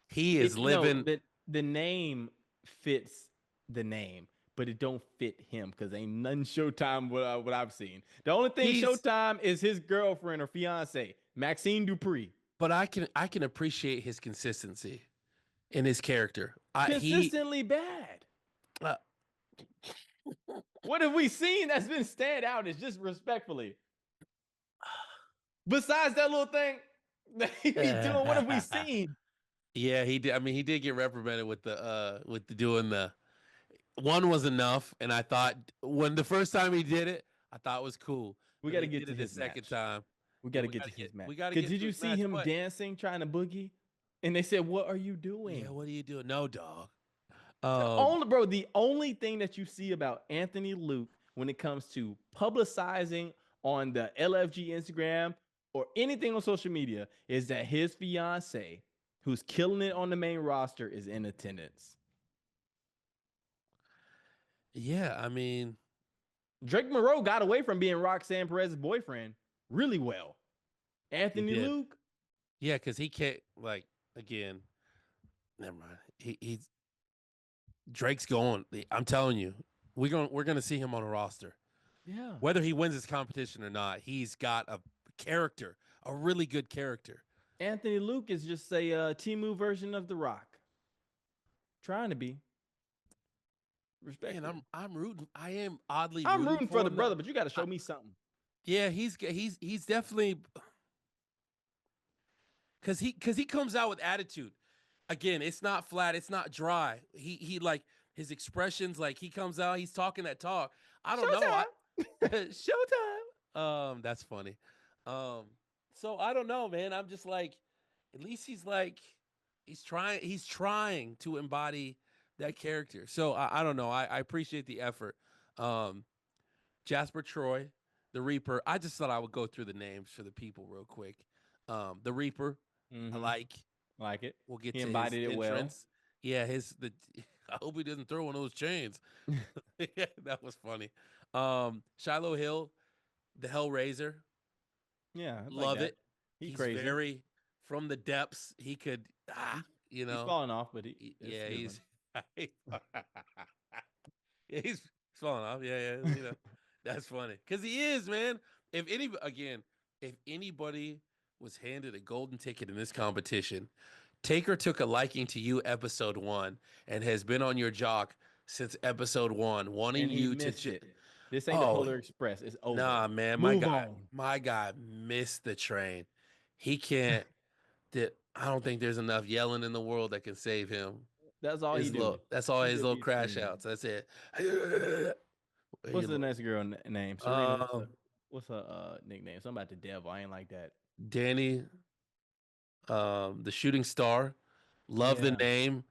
He is living. The name fits the name, but it don't fit him because ain't nothing Showtime what I've seen. The only thing Showtime is his girlfriend or fiance, Maxine Dupree. But I can appreciate his consistency in his character. Consistently bad. What have we seen that's been stand out? Is just respectfully. Besides that little thing that he be doing, what have we seen? Yeah, he did. I mean, he did get reprimanded with doing the one was enough, and I thought when the first time he did it, I thought it was cool. We got to get to his second time. We got to get to his match. Did you see him dancing, trying to boogie? And they said, "What are you doing?" Yeah, what are you doing? No, dog. The only thing that you see about Anthony Luke when it comes to publicizing on the LFG Instagram or anything on social media is that his fiance, who's killing it on the main roster, is in attendance. Yeah, I mean, Drake Morreaux got away from being Roxanne Perez's boyfriend really well. Anthony Luke. Yeah, because he can't, again, never mind. He's Drake's going. I'm telling you, we're gonna see him on a roster. Yeah. Whether he wins his competition or not, he's got a character, a really good character. Anthony Luke is just a Timu version of The Rock. Trying to be. Respect. And I'm rooting. I am oddly. I'm rooting for the brother, but you got to show me something. Yeah, he's definitely because he comes out with attitude. Again, it's not flat. It's not dry. He like his expressions. Like he comes out, he's talking that talk. I don't know. Showtime. That's funny. So I don't know, man. I'm just like, at least he's trying to embody that character. So I don't know. I appreciate the effort. Jasper, Troy, the Reaper. I just thought I would go through the names for the people real quick. The Reaper. Mm-hmm. I like it. We'll get he to embodied his it entrance. well. Yeah, I hope he doesn't throw one of those chains. Yeah, that was funny. Shiloh Hill, the Hellraiser. Yeah, love it. He's crazy. Very from the depths. He could, he's falling off, but he's he's falling off. Yeah, that's funny because he is, man. If anybody was handed a golden ticket in this competition, Taker took a liking to you episode 1 and has been on your jock since episode 1, wanting you to. This ain't the Polar Express. It's over. Nah, man, my guy missed the train. He can't. I don't think there's enough yelling in the world that can save him. That's all he do. That's all his little crash outs. That's it. What's the next girl name? Sirena. What's her nickname? Something about the devil. I ain't like that. Dani, the shooting star. Love the name.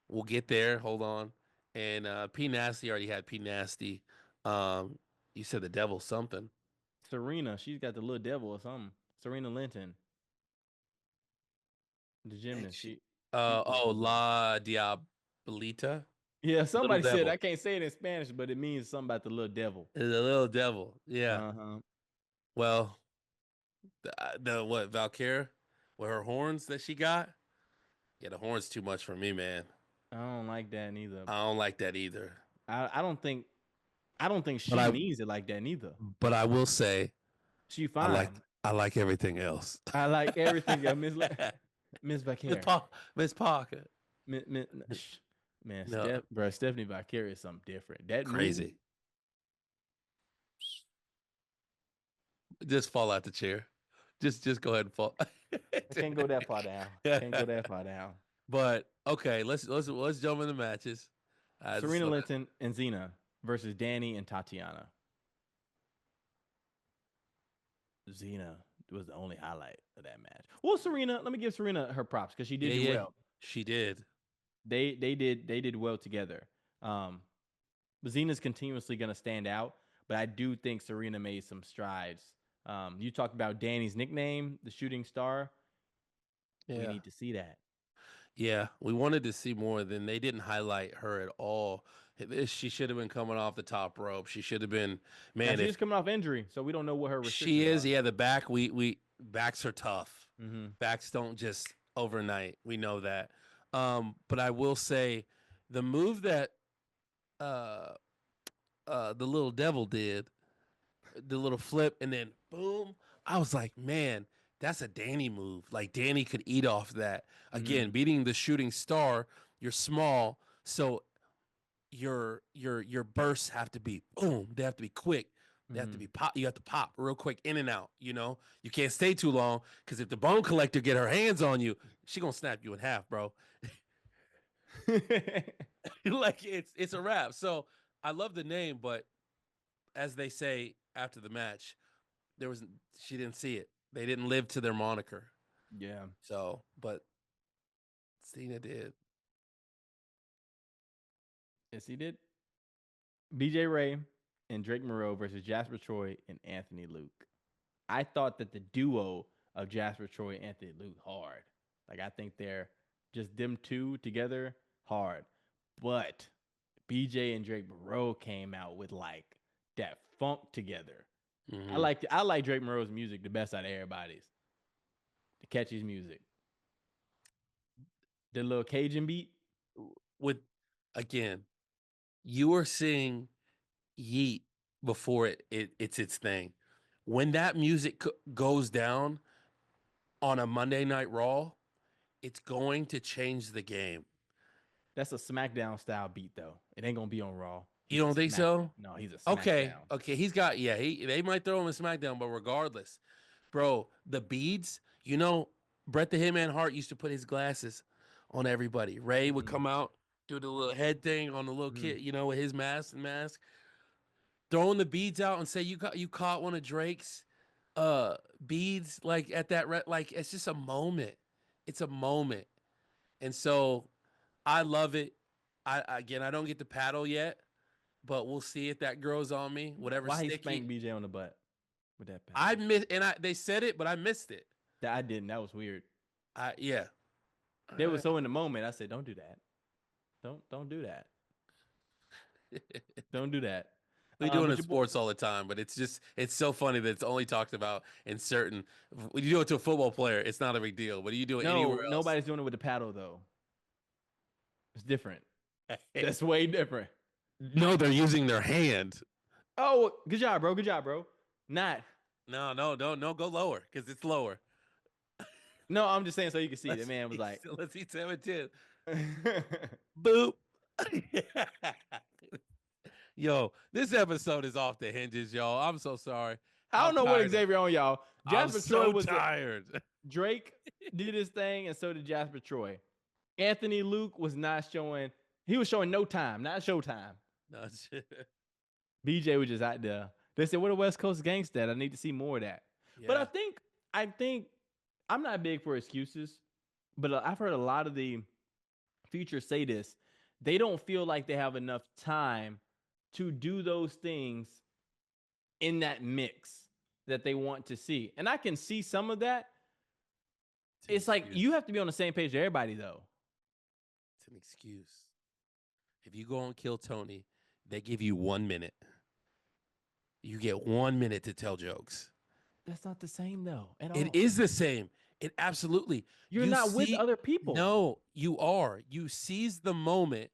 We'll get there. Hold on. And P Nasty already had P Nasty. You said the devil something. Sirena. She's got the little devil or something. Sirena Linton. The gymnast. La Diabolita. Yeah, somebody said I can't say it in Spanish, but it means something about the little devil. The little devil. Yeah. Uh-huh. Well, the what Valkyria with her horns that she got? Yeah, the horns too much for me, man. I don't like that neither. I don't like that either. I don't think she needs it like that neither. But I will say, she fine. I like everything else. I like everything else. Miss Valkyria. Miss Parker. Man, Stephanie Valkyria is something different. That crazy. Movie, just fall out the chair. Just go ahead and fall. I can't go that far down. But okay, let's jump into matches. Serena Linton and Zena versus Dani and Tatyanna. Zena was the only highlight of that match. Well, Serena, let me give Serena her props because she did well. She did. They did well together. But Zena's continuously going to stand out, but I do think Sirena made some strides. You talked about Dani's nickname, the shooting star. We Yeah. need to see that. Yeah, we wanted to see more. Then they didn't highlight her at all. She should have been coming off the top rope. She should have been, Now man. she's If coming off injury, so we don't know what her she restrictions is, are. yeah, the back. We backs are tough. Mm-hmm. Backs don't just overnight. We know that. But I will say, the move that uh the little devil did, the little flip, and then boom. I was like, man, that's a Dani move. Like Dani could eat off that. Mm-hmm. Again, beating the shooting star, you're small, so your bursts have to be boom. They have to be quick. They have to be pop. You have to pop real quick, in and out. You can't stay too long because if the bone collector get her hands on you, she gonna snap you in half, bro. Like it's a wrap. So I love the name, but as they say after the match, she didn't see it. They didn't live to their moniker. Yeah. So, but Zena did. Yes, he did. BJ Ray and Drake Morreaux versus Jasper Troy and Anthony Luke. I thought that the duo of Jasper Troy and Anthony Luke hard. Like I think they're just them two together hard. But BJ and Drake Morreaux came out with like that funk together. Mm-hmm. I like Drake Morrow's music the best out of everybody's. The catchiest music. The little Cajun beat. With again, you are seeing Yeet before it's its thing. When that music goes down on a Monday Night Raw, it's going to change the game. That's a SmackDown style beat though. It ain't gonna be on Raw. You don't think so? No, he's a SmackDown. Okay. He's got they might throw him in SmackDown, but regardless, bro, the beads. Bret the Hitman Hart used to put his glasses on everybody. Ray would come out, do the little head thing on the little kid, with his mask, throwing the beads out and say you caught one of Drake's beads, like at that like it's just a moment. It's a moment. And so I love it. I don't get the paddle yet, but we'll see if that grows on me. Whatever. Why sticky. he spanked BJ on the butt with that paddle? They said it, but I missed it. That I didn't. That was weird. Yeah. They were so in the moment. I said, "Don't do that. Don't do that. Don't do that." We do it in sports all the time, but it's so funny that it's only talked about in certain. When you do it to a football player, it's not a big deal. But you do it anywhere else. Nobody's doing it with the paddle though. It's different. That's way different. No, they're using their hand. Oh, good job, bro. Good job, bro. Not. No, go lower because it's lower. No, I'm just saying so you can see. The man was like, let's see 7 10. Boop. Yo, this episode is off the hinges, y'all. I'm so sorry. I don't know what Xavier on, y'all. Jasper Troy was tired. Drake did his thing, and so did Jasper Troy. Anthony Luke was not showing. He was showing no time, not showtime. No shit. BJ was just out there. They said, "What a West Coast gangsta." I need to see more of that. Yeah. But I think I'm not big for excuses, but I've heard a lot of the features say this. They don't feel like they have enough time to do those things in that mix that they want to see. And I can see some of that. It's like you have to be on the same page as everybody, though. It's an excuse. If you go on Kill Tony, they give you 1 minute. You get 1 minute to tell jokes. That's not the same, though. It is the same. It absolutely. You're not with other people. No, you are. You seize the moment.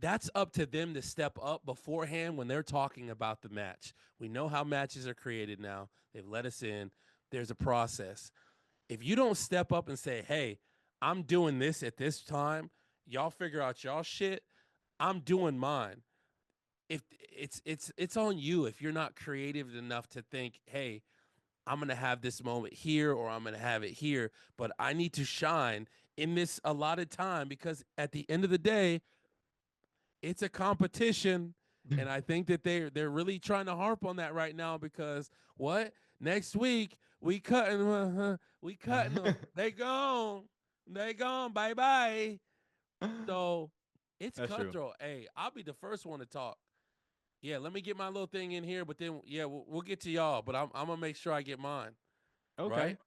That's up to them to step up beforehand when they're talking about the match. We know how matches are created now. They've let us in. There's a process. If you don't step up and say, hey, I'm doing this at this time, y'all figure out y'all shit, I'm doing mine. If it's on you if you're not creative enough to think, hey, I'm going to have this moment here or I'm going to have it here, but I need to shine in this allotted time because at the end of the day, it's a competition And I think that they're really trying to harp on that right now because what next week we cutting them. They gone, bye bye. So it's That's true. cutthroat. Hey, I'll be the first one to talk. Yeah, let me get my little thing in here, but then yeah, we'll get to y'all. But I'm gonna make sure I get mine. Okay. Right.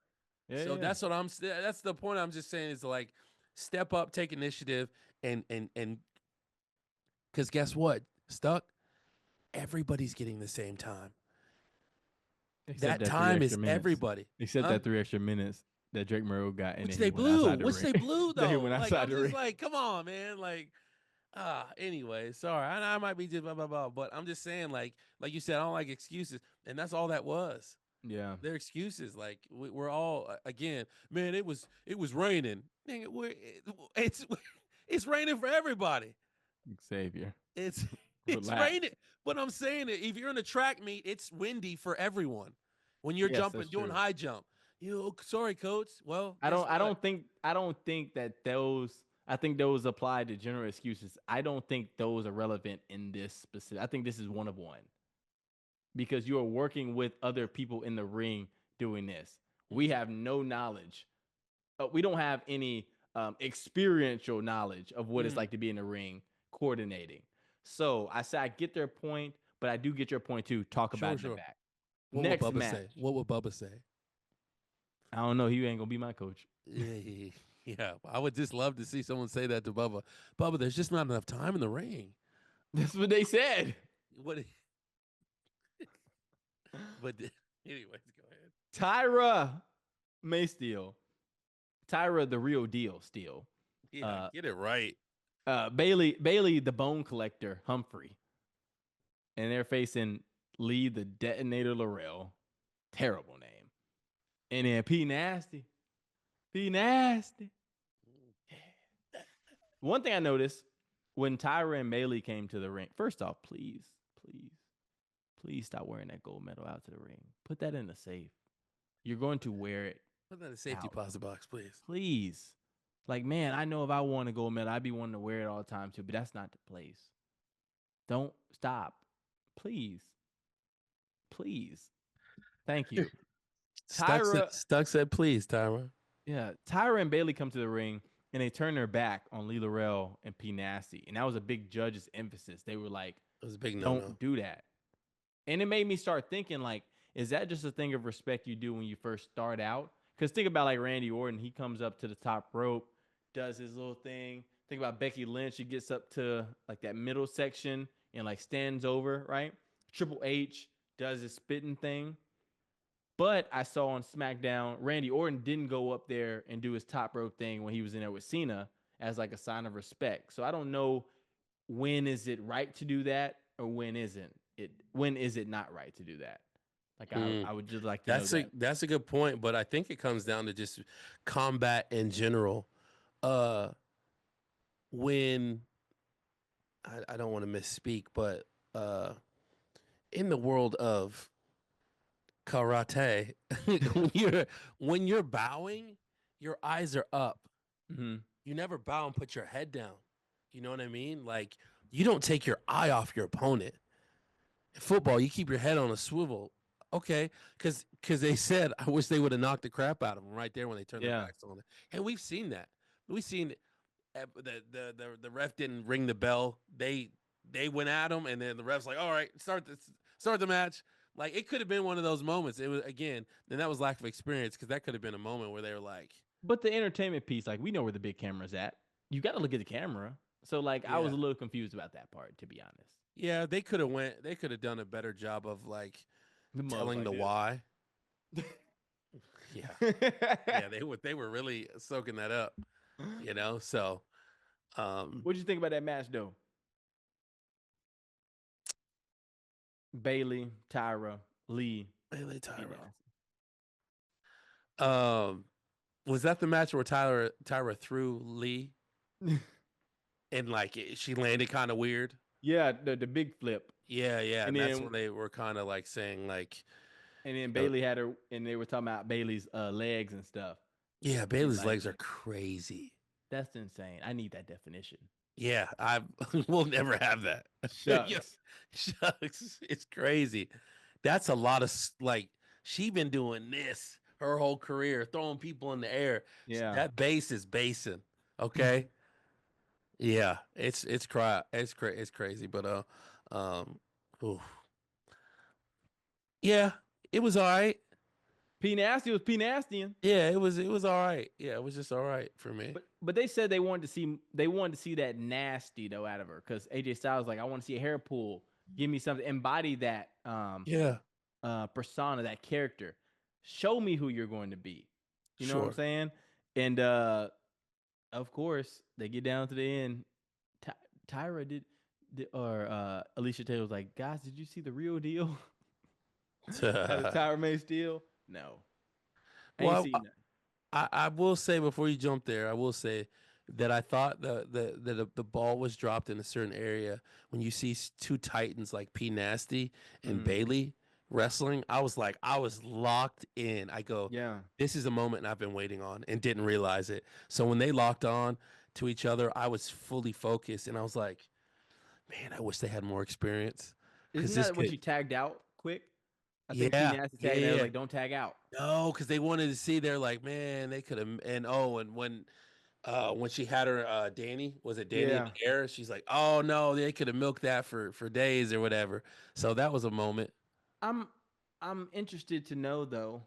Yeah, So yeah. that's what that's the point I'm just saying is like step up, take initiative, and because guess what, Stuck, everybody's getting the same time. Except That that 3 time extra is minutes. everybody, Except huh? that 3 extra minutes that Drake Morreaux got, and Which then they he went blew, outside the ring. Then he though. went Like outside I'm the just ring. like, come on, man. Like, anyway, sorry. I might be just blah blah blah, but I'm just saying, like you said, I don't like excuses, and that's all that was. Yeah. They're excuses. Like we're all again, man. It was raining. Dang it, it's it's raining for everybody. Xavier. It's it's Relax. raining. But I'm saying that if you're in a track meet, it's windy for everyone. When you're Yes, jumping, that's doing true. high jump. Sorry, coach. Well, I guess don't I what? don't think I don't think that those I think those apply to general excuses. I don't think those are relevant in this specific. I think this is one of one because you are working with other people in the ring doing this. We have no knowledge. We don't have any experiential knowledge of what it's like to be in the ring coordinating. So I say I get their point, but I do get your point too. Talk about Sure, it in the sure. back. What would Next Bubba match. say? What would Bubba say? I don't know. He ain't gonna be my coach. Yeah, I would just love to see someone say that to Bubba. Bubba, there's just not enough time in the ring. That's what they said. What? But anyways, go ahead. Tyra May Steel. Tyra, the real deal, Steel. Yeah, get it right. Bailey, the bone collector, Humphury. And they're facing Leigh, the detonator Laurel. Terrible name. And then P Nasty. P Nasty. One thing I noticed when Tyra and Bailey came to the ring, first off, please stop wearing that gold medal out to the ring. Put that in the safe. You're going to wear it. Put that in the safety deposit box, please. Please. Like, man, I know if I want a gold medal, I'd be wanting to wear it all the time too, but that's not the place. Don't stop. Please. Thank you. Stuck said, please, Tyra. Yeah. Tyra and Bailey come to the ring and they turn their back on Leigh Laurel and P Nasty. And that was a big judge's emphasis. They were like, it was a big don't do that. And it made me start thinking, like, is that just a thing of respect you do when you first start out? Because think about like Randy Orton, he comes up to the top rope, does his little thing. Think about Becky Lynch, she gets up to like that middle section and like stands over, right? Triple H does his spitting thing. But I saw on SmackDown, Randy Orton didn't go up there and do his top rope thing when he was in there with Cena as like a sign of respect. So I don't know when is it right to do that or when isn't it? When is it not right to do that? Like I would just like to know that. That's a good point, but I think it comes down to just combat in general. When I don't want to misspeak, but in the world of karate, when you're bowing, your eyes are up. Mm-hmm. You never bow and put your head down. You know what I mean? Like you don't take your eye off your opponent. In football, you keep your head on a swivel. Okay, because they said I wish they would have knocked the crap out of them right there when they turned their backs on it. And we've seen that. We've seen the ref didn't ring the bell. They went at him, and then the ref's like, "All right, start the match." Like it could have been one of those moments. It was again, then that was lack of experience because that could have been a moment where they were like. But the entertainment piece, like we know where the big camera's at. You got to look at the camera. So like I was a little confused about that part, to be honest. Yeah, they could have done a better job of like telling the why. Yeah, they were really soaking that up, you know. So, what'd you think about that match, though? Bailey, Tyra, Leigh, Tyra. Was that the match where Tyra threw Leigh, and like she landed kind of weird? Yeah, the big flip. Yeah, and that's when they were kind of like saying like. And then Bailey had her, and they were talking about Bailey's legs and stuff. Yeah, Bailey's legs are crazy. That's insane. I need that definition. Yeah, I we'll never have that. Yeah, Shucks. shucks, it's crazy. That's a lot of like she been doing this her whole career, throwing people in the air. Yeah. That base is basing. Okay. Yeah, it's crazy, but um, oof. Yeah, it was all right. P Nasty was P Nastying. Yeah, it was all right. Yeah, it was just all right for me. But they said they wanted to see that nasty though out of her because AJ Styles was like I want to see a hair pull. Give me something embody that Yeah, persona, that character. Show me who you're going to be. You know what I'm sure. saying? And of course they get down to the end. Tyra did or Alicia Taylor was like, guys, did you see the real deal? That is Tyra May Steel. No, I ain't Well, seen that. I will say before you jump there, I will say that I thought the ball was dropped in a certain area when you see two titans like P Nasty and Mm, Bailey wrestling. I was like, I was locked in. I go, yeah. this is a moment I've been waiting on and didn't realize it. So when they locked on to each other, I was fully focused and I was like, man, I wish they had more experience because Isn't this that when could, she tagged out quick? I think P yeah, Nasty yeah, tagged out. I was yeah. like, don't tag out. No, because they wanted to see. They're like, man, they could have. And oh, and when she had her Dani, was it Dani in Yeah. the air? She's like, oh no, they could have milked that for days or whatever. So that was a moment. I'm I'm interested to know though.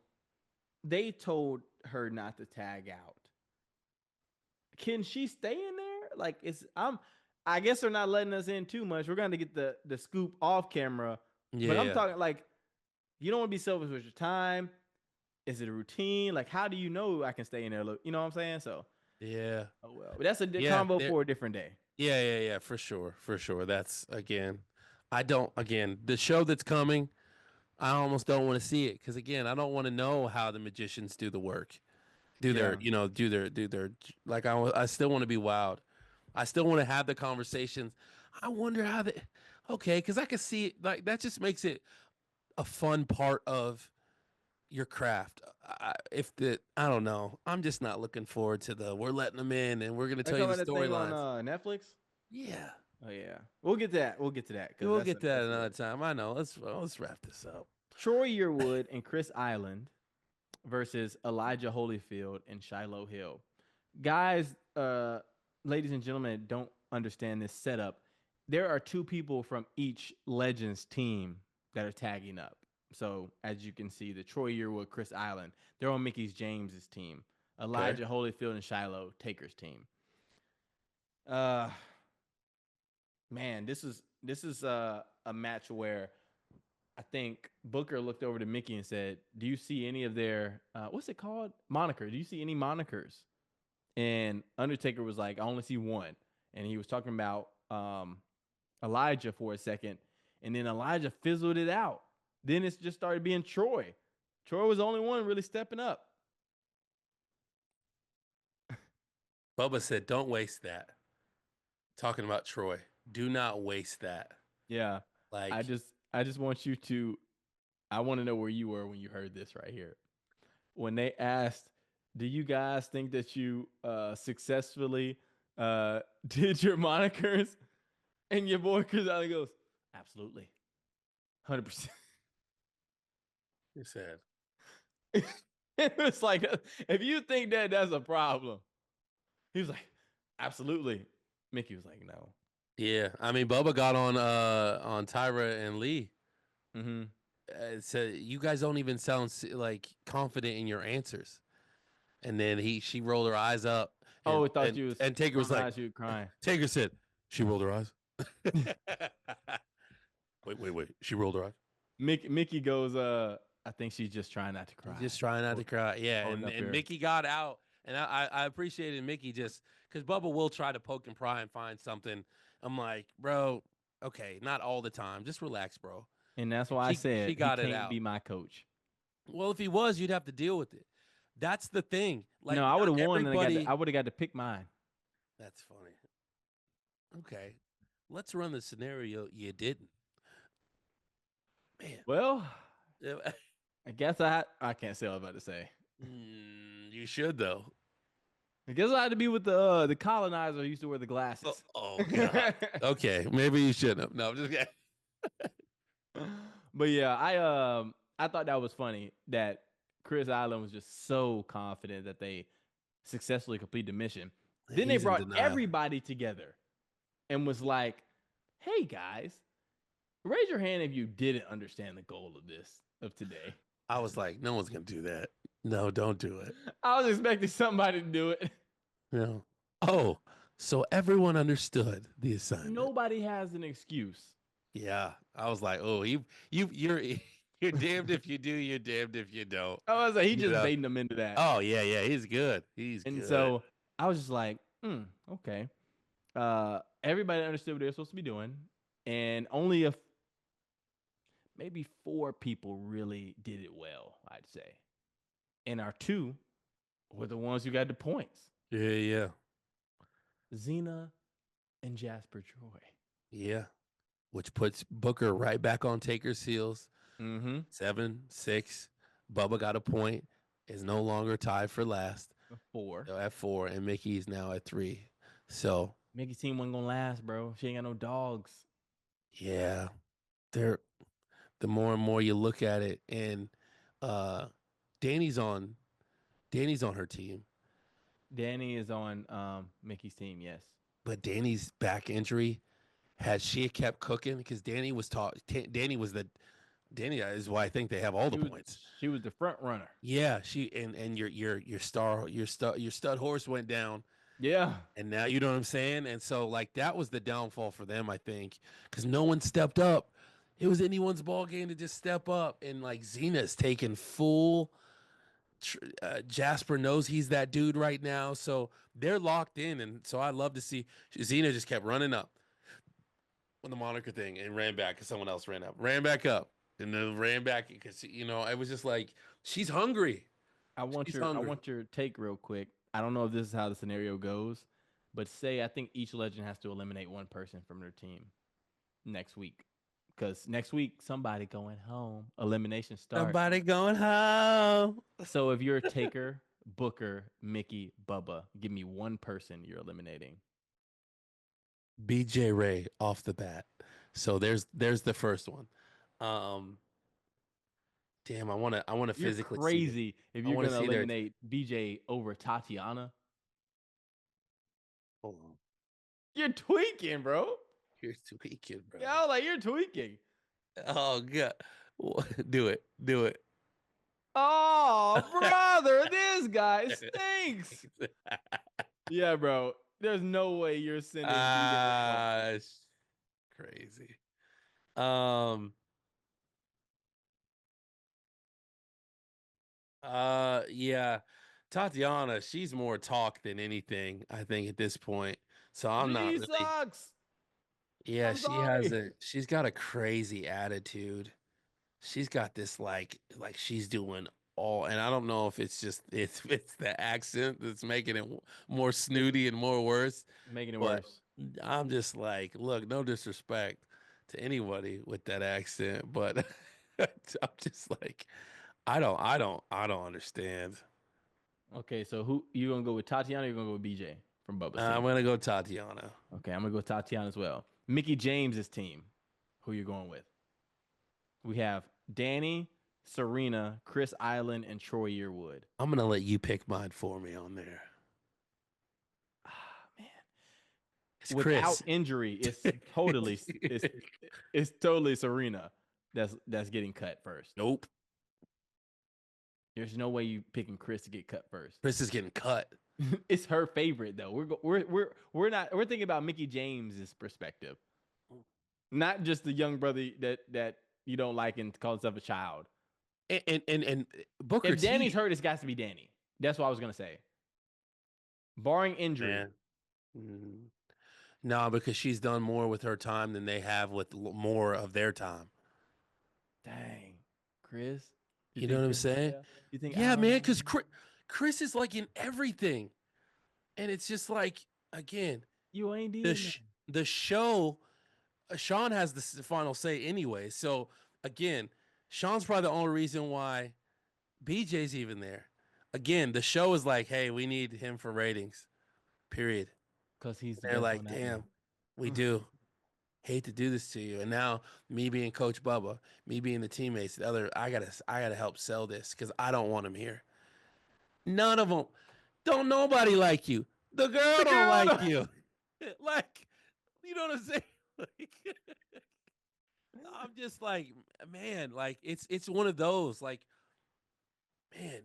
They told her not to tag out. Can she stay in there? Like it's I guess they're not letting us in too much. We're gonna get the scoop off camera. But I'm Yeah, talking like you don't want to be selfish with your time. Is it a routine? Like how do you know I can stay in there? Look, you know what I'm saying? So yeah, oh well. But that's a yeah. combo There, for a different day. yeah, for sure, for sure. That's again. I don't again the show that's coming. I almost don't want to see it because again, I don't want to know how the magicians do the work, do their Yeah. do their like I still want to be wild. I still want to have the conversations. I wonder how they okay, because I can see it like that just makes it a fun part of your craft. If the I don't know, I'm just not looking forward to the we're letting them in and we're gonna Are you tell you talking the about that thing on storylines. Netflix? Yeah, Oh yeah. We'll get to that. We'll get to that because we'll get to that that's a another good. time. I know. Let's wrap this up. Troy Yearwood and Chris Island versus Elijah Holyfield and Shiloh Hill. Guys, ladies and gentlemen, don't understand this setup. There are two people from each Legends team that are tagging up. So as you can see, the Troy Yearwood, Chris Island, they're on Mickey James's team. Okay. Elijah Holyfield and Shiloh Taker's team. Uh, man, this is a match where I think Booker looked over to Mickey and said, "Do you see any of their what's it called moniker? Do you see any monikers?" And Undertaker was like, "I only see one," and he was talking about Elijah for a second, and then Elijah fizzled it out. Then it just started being Troy. Troy was the only one really stepping up. Bubba said, "Don't waste that." Talking about Troy, do not waste that. Yeah, I Like, just I just want you to. I want to know where you were when you heard this right here. When they asked, "Do you guys think that you successfully did your monikers?" And your boy Chris Allen goes, "Absolutely, 100%." you said, It's like if you think that that's a problem, he was like, "Absolutely." Mickey was like, "No." yeah. I mean, Bubba got on Tyra and Lee. Mm-hmm. Said you guys don't even sound like confident in your answers. And then she rolled her eyes up, and Oh, I thought and you was and Taker was rolling like, eyes, you crying. Taker said she rolled her eyes. Wait. She rolled her eyes. Mickey goes, "I think she's just trying not to cry." Just trying not to cry. Yeah, Holding up and here. Mickey got out, and I appreciated Mickey just because Bubba will try to poke and pry and find something. I'm like, bro, okay, not all the time. Just relax, bro. And that's And why I she said he got it can't out. be my coach. Well, if he was, you'd have to deal with it. That's the thing. Like, No, I would not have won and everybody. I would have got to pick mine. That's funny. Okay, let's run the scenario you didn't. Man, Well, I guess I can't say what I was about to say. you should though. I guess I had to be with the colonizer who used to wear the glasses. Oh God. Okay, maybe you shouldn't have. No, I'm just kidding. But yeah, I thought that was funny that Chris Island was just so confident that they successfully complete the mission. Then they He's in brought denial. everybody together and was like, "Hey guys, raise your hand if you didn't understand the goal of today." I was like, no one's gonna do that. No, don't do it. I was expecting somebody to do it. No. Oh, so everyone understood the assignment. Nobody has an excuse. Yeah, I was like, oh, you're you're damned if you do, you're damned if you don't. I was like, he You just know? baiting them into that. Oh yeah, he's good. He's And good. so I was just like, okay. Everybody understood what they were supposed to be doing, and only maybe 4 people really did it well, I'd say. And our 2 were the ones who got the points. Yeah. Zena and Jasper Troy. Yeah. Which puts Booker right back on Taker's heels. Mm-hmm. 7-6. Bubba got a point. Is no longer tied for last. 4. So at 4, and Mickey's now at 3. So Mickey's team wasn't gonna last, bro. She ain't got no dogs. yeah, they're the more and more you look at it, and Dani's on her team, Dani is on Mickey's team, yes. but Dani's back injury had she kept cooking because Dani was taught. Dani was the Dani is why I think they have all the points. She was the front runner. Yeah, she and your stud horse went down. Yeah. And now you know what I'm saying? And so like that was the downfall for them, I think, because no one stepped up. It was anyone's ball game to just step up. And like Zena's taking full Jasper knows he's that dude right now. So they're locked in. And so I love to see Zena just kept running up on the moniker thing and ran back because someone else ran back up and then ran back because it was just like she's hungry. I want your take real quick. I don't know if this is how the scenario goes, but say I think each legend has to eliminate one person from their team next week. Because next week somebody going home. Elimination starts. Somebody going home. So if you're a Taker, Booker, Mickey, Bubba, give me one person you're eliminating. BJ Ray off the bat. So there's the first one. Damn, I want to physically crazy if you're gonna eliminate BJ over Tatyanna. Hold on. You're tweaking, bro. You're tweaking, bro. Yeah, I was like, you're tweaking. Oh god. Do it. Oh, brother, this guy stinks. Yeah, bro. There's no way you're sending BJ. Crazy. Yeah. Tatyanna, she's more talk than anything, I think, at this point. So I'm not really. Sucks. Yeah, she's got a crazy attitude. She's got this like she's doing all, and I don't know if it's just it's the accent that's making it more snooty and more worse. Making it worse. I'm just like, look, no disrespect to anybody with that accent, but I'm just like, I don't understand. Okay, so who you gonna go with, Tatyanna or you gonna go with BJ from Bubba's team? I'm gonna go Tatyanna. Okay, I'm gonna go Tatyanna as well. Mickey James's team. Who you going with? We have Dani, Sirena, Chris Island, and Troy Yearwood. I'm gonna let you pick mine for me on there. Ah, man. It's without Chris. Injury, it's totally it's totally Sirena that's getting cut first. Nope. There's no way you picking Chris to get cut first. Chris is getting cut. It's her favorite though. We're thinking about Mickey James's perspective, not just the young brother that you don't like and call himself a child. And Booker. If Dani's hurt, it's got to be Dani. That's what I was gonna say. Barring injury. No, because she's done more with her time than they have with more of their time. Dang, Chris. You know what I'm saying? You think? Yeah, man. Because Chris is like in everything, and it's just like again, you ain't the show. Sean has the final say anyway. So again, Sean's probably the only reason why BJ's even there. again, the show is like, hey, we need him for ratings. Period. Because he's the They're best like, on that damn, one. we do. Hate to do this to you. And now me being Coach Bubba, me being the teammates, the other, I gotta help sell this because I don't want him here. None of them. Don't nobody like you. The girl The don't like girl. you. Like, you know what I'm saying? Like, I'm just like, man, like it's one of those, like, man,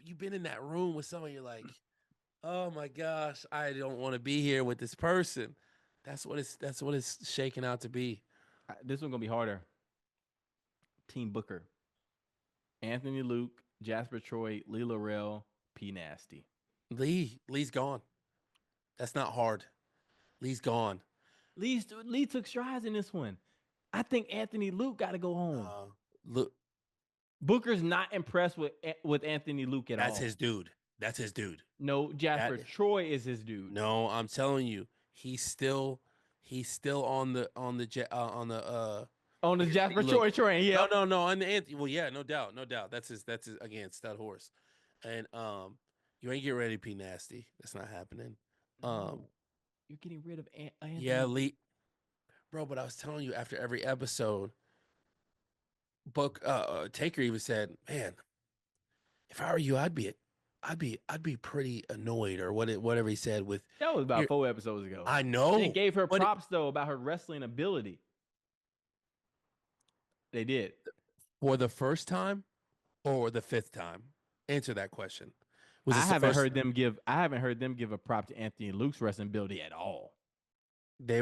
you've been in that room with someone, you're like, oh my gosh, I don't want to be here with this person. That's what it's shaking out to be. This one gonna be harder. Team Booker. Anthony Luke, Jasper Troy, Leigh Laurel, P Nasty. Leigh's gone. That's not hard. Leigh's gone. Leigh took strides in this one. I think Anthony Luke got to go home. Look, Booker's not impressed with Anthony Luke at all. that's his dude. That's his dude. No, Jasper Troy is his dude. No, I'm telling you, he's still on the Jasper Troy train. Yeah. No. On the Anthony. Well, yeah, no doubt. That's his again stud horse, and you ain't get ready, P Nasty. That's not happening. You're getting rid of Anthony. Yeah, Lee, bro. But I was telling you, after every episode, Taker even said, "Man, if I were you, I'd be pretty annoyed," or whatever he said. With that was about 4 episodes ago. I know. They gave her props though about her wrestling ability. They did. For the first time or the 5th time? Answer that question. I haven't heard them give a prop to Anthony Luke's wrestling ability at all. They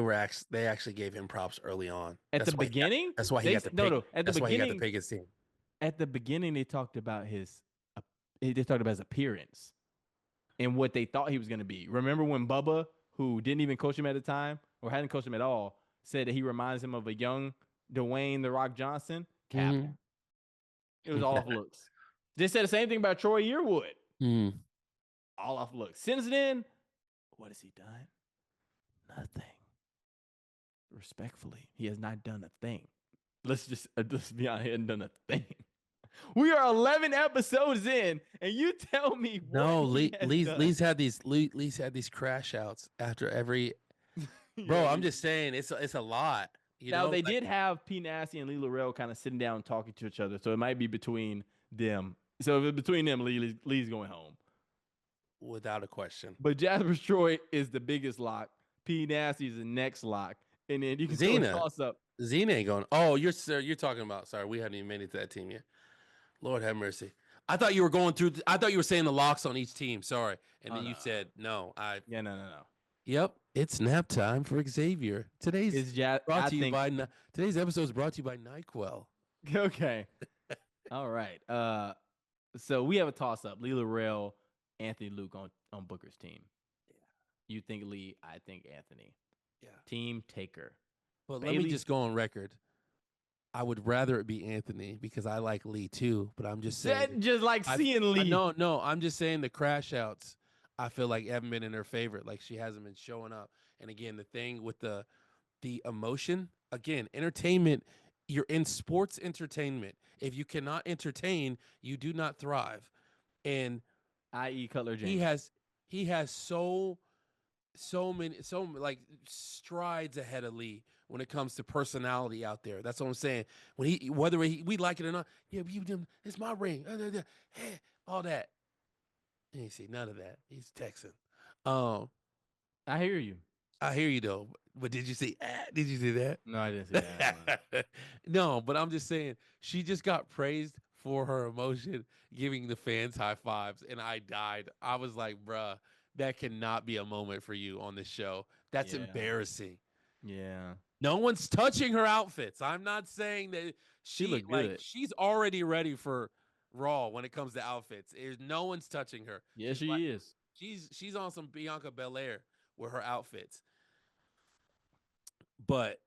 actually gave him props early on. At the beginning? That's why he got the pick. At the beginning, why he got the pick his team. At the beginning, they talked about his appearance and what they thought he was going to be. Remember when Bubba, who didn't even coach him at the time or hadn't coached him at all, said that he reminds him of a young Dwayne "The Rock" Johnson? Cap. It was all off looks. They said the same thing about Troy Yearwood. All off looks. Since then, what has he done? Nothing. Respectfully, he has not done a thing. Let's be honest, he hasn't done a thing. We are 11 episodes in, and you tell me no. Lee's had these crash outs after every. Bro, I'm just saying it's a lot. They did have P Nasty and Leigh Laurel kind of sitting down talking to each other, so it might be between them. So if it's between them, Lee's going home. Without a question. But Jasper Troy is the biggest lock. P Nasty is the next lock. And then you can Zena toss up. Zena ain't going. Oh, you're talking about. Sorry, we hadn't even made it to that team yet. Lord have mercy. I thought you were going through. I thought you were saying the locks on each team. Sorry, and then you said no. No. Yep, it's nap time for Xavier. Today's episode is brought to you by NyQuil. Okay. All right. So we have a toss up. Leigh Laurel, Anthony Luke on Booker's team. Yeah. You think Leigh, I think Anthony. Yeah. Team Taker. But let me just go on record. I would rather it be Anthony because I like Leigh too. But I'm just saying, seeing Leigh. No. I'm just saying the crash outs. I feel like haven't been in her favorite. Like she hasn't been showing up. And again, the thing with the emotion. Again, entertainment. You're in sports entertainment. If you cannot entertain, you do not thrive. And i.e. Cutler James. He has so many like strides ahead of Leigh when it comes to personality out there. That's what I'm saying. When whether we like it or not, yeah, it's my ring. All that. And you see none of that. He's Texan. I hear you. I hear you though. But did you see that? No, I didn't see that. No, but I'm just saying she just got praised for her emotion, giving the fans high fives, and I died. I was like, bruh, that cannot be a moment for you on this show. That's embarrassing. Yeah. No one's touching her outfits. I'm not saying that she looked good. She's already ready for Raw when it comes to outfits. No one's touching her. Yeah, she is. She's on some Bianca Belair with her outfits. But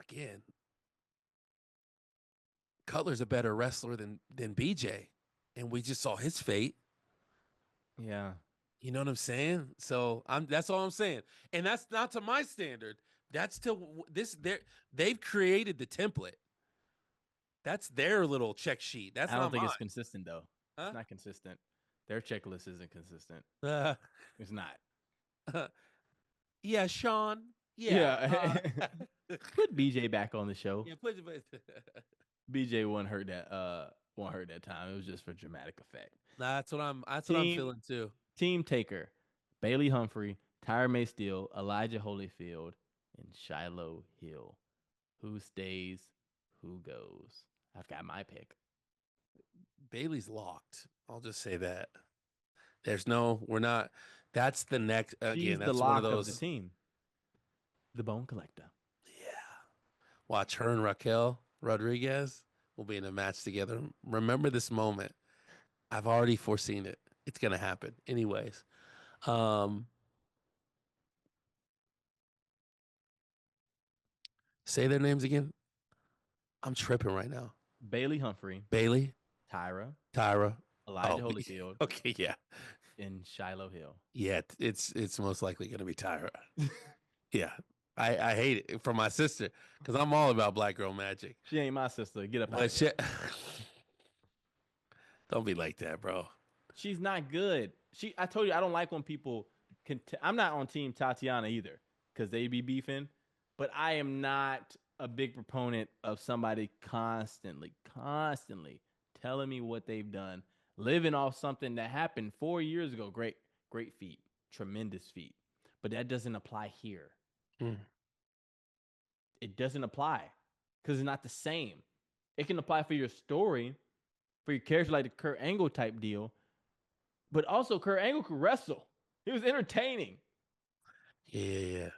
again, Cutler's a better wrestler than BJ, and we just saw his fate. Yeah, you know what I'm saying. So that's all I'm saying, and that's not to my standard. That's to this. They've created the template. That's their little check sheet. I don't think it's consistent though. It's not consistent. Their checklist isn't consistent. It's not. Yeah, Sean. Yeah. Put BJ back on the show. Yeah, BJ won't hurt that time. It was just for dramatic effect. That's what I'm feeling too. Team Taker, Bailey Humphury, Tyra May Steel, Elijah Holyfield, and Shiloh Hill. Who stays? Who goes? I've got my pick. Bailey's locked. I'll just say that. We're not. That's the next. Again, that's the lock one of those. The team. The Bone Collector. Yeah. Watch her and Raquel Rodriguez will be in a match together. Remember this moment. I've already foreseen it. It's gonna happen. Anyways. Say their names again. I'm tripping right now. Bailey Humphury. Bailey. Tyra. Elijah Holyfield. Okay, yeah. And Shiloh Hill. Yeah, it's most likely going to be Tyra. Yeah. I hate it for my sister because I'm all about black girl magic. She ain't my sister. Get up out here. Don't be like that, bro. She's not good. I told you I don't like when people I'm not on team Tatyanna either because they be beefing, but I am not a big proponent of somebody constantly telling me what they've done, living off something that happened 4 years ago. Great feat, tremendous feat, but that doesn't apply here. It doesn't apply because it's not the same. It can apply for your story, for your character, like the Kurt Angle type deal, but also Kurt Angle could wrestle. He was entertaining. Yeah.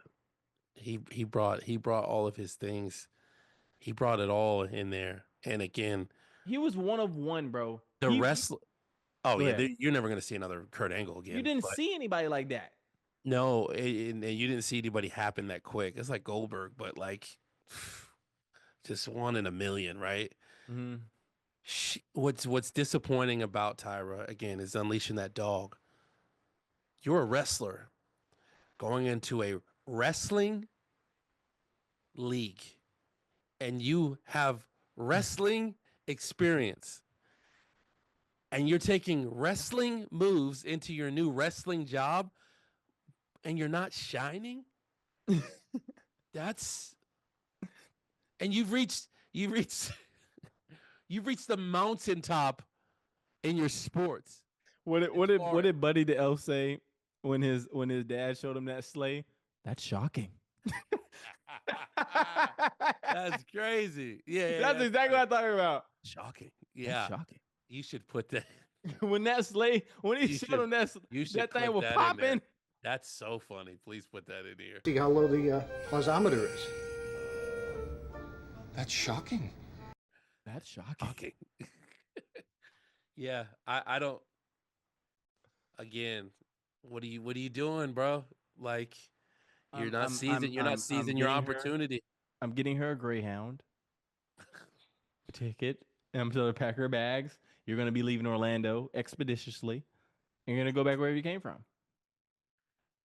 He brought all of his things. He brought it all in there. And again, he was one of one, bro. The wrestler. Oh yeah, you're never gonna see another Kurt Angle again. You didn't see anybody like that. No, and you didn't see anybody happen that quick. It's like Goldberg, but like just 1 in a million, right? Mm-hmm. What's disappointing about Tyra again is unleashing that dog. You're a wrestler going into a wrestling league, and you have wrestling experience, and you're taking wrestling moves into your new wrestling job, and you're not shining. And you've reached the mountaintop in your sports. What did Buddy the Elf say when his dad showed him that sleigh? That's shocking. That's crazy. Yeah, that's exactly what I'm talking about. Shocking. Yeah, that's shocking. You should put that when he showed him that thing was popping. That's so funny. Please put that in here. See how low the pulsometer is. That's shocking. That's shocking. Yeah, I don't. Again, what are you doing, bro? Like, you're not seizing your opportunity. I'm getting her a Greyhound ticket, and I'm telling her to pack her bags. You're going to be leaving Orlando expeditiously. You're going to go back wherever you came from.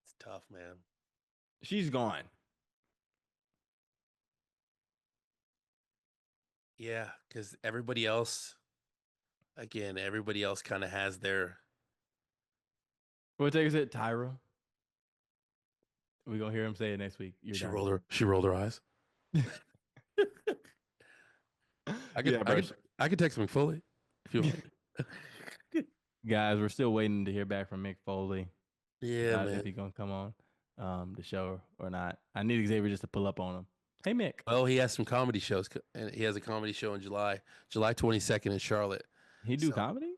It's tough, man. She's gone. Yeah, because everybody else kind of has their. What take is it, Tyra? We're going to hear him say it next week. She rolled her eyes. I could text him fully if you want. Guys, we're still waiting to hear back from Mick Foley. Yeah, man. If he's going to come on the show or not. I need Xavier just to pull up on him. Hey, Mick. Well, he has some comedy shows, and he has a comedy show in July 22nd in Charlotte. He do comedy?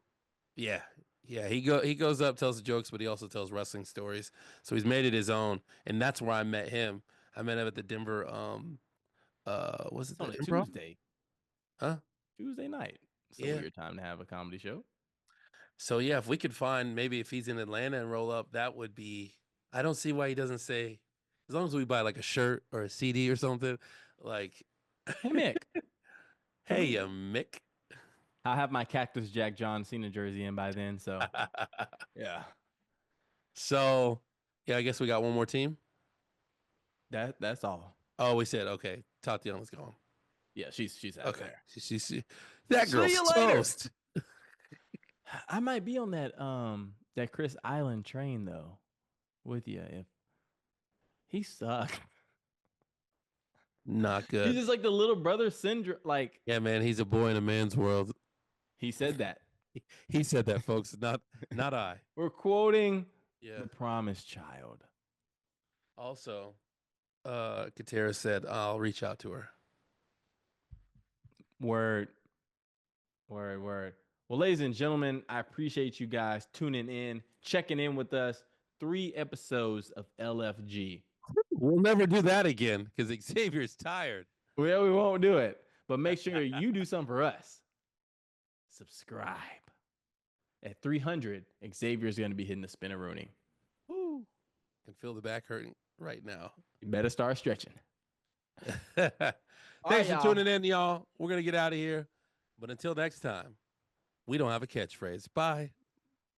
Yeah. He goes up, tells the jokes, but he also tells wrestling stories. So he's made it his own, and that's where I met him. I met him at the Denver. Was it the Improv? Tuesday? Huh? Tuesday night. It's a weird time to have a comedy show. So yeah, if we could find maybe if he's in Atlanta and roll up, that would be. I don't see why he doesn't say. As long as we buy like a shirt or a CD or something, like. Hey Mick. Hey, Mick. I'll have my Cactus Jack John Cena jersey in by then. So yeah. So yeah, I guess we got one more team. That's all. Oh, we said okay. Tatyanna's gone. Yeah, she's out there. She that girl's toast. I might be on that Chris Island train though, with you. If he sucked, Not he's good. just like the little brother syndrome. Like Yeah, man, he's a boy in a man's world. he said that. He said that, folks. Not I. We're quoting Yeah. the Promised Child. Also, Katera said, I'll reach out to her. Word. Well, ladies and gentlemen, I appreciate you guys tuning in, checking in with us. 3 episodes of LFG. We'll never do that again because Xavier's tired. Well, we won't do it, but make sure you do something for us. Subscribe. At 300, Xavier's going to be hitting the spinneroonie. Woo. Can feel the back hurting right now. You better start stretching. Thanks right, for y'all. tuning in, y'all. We're going to get out of here. But until next time, we don't have a catchphrase. Bye.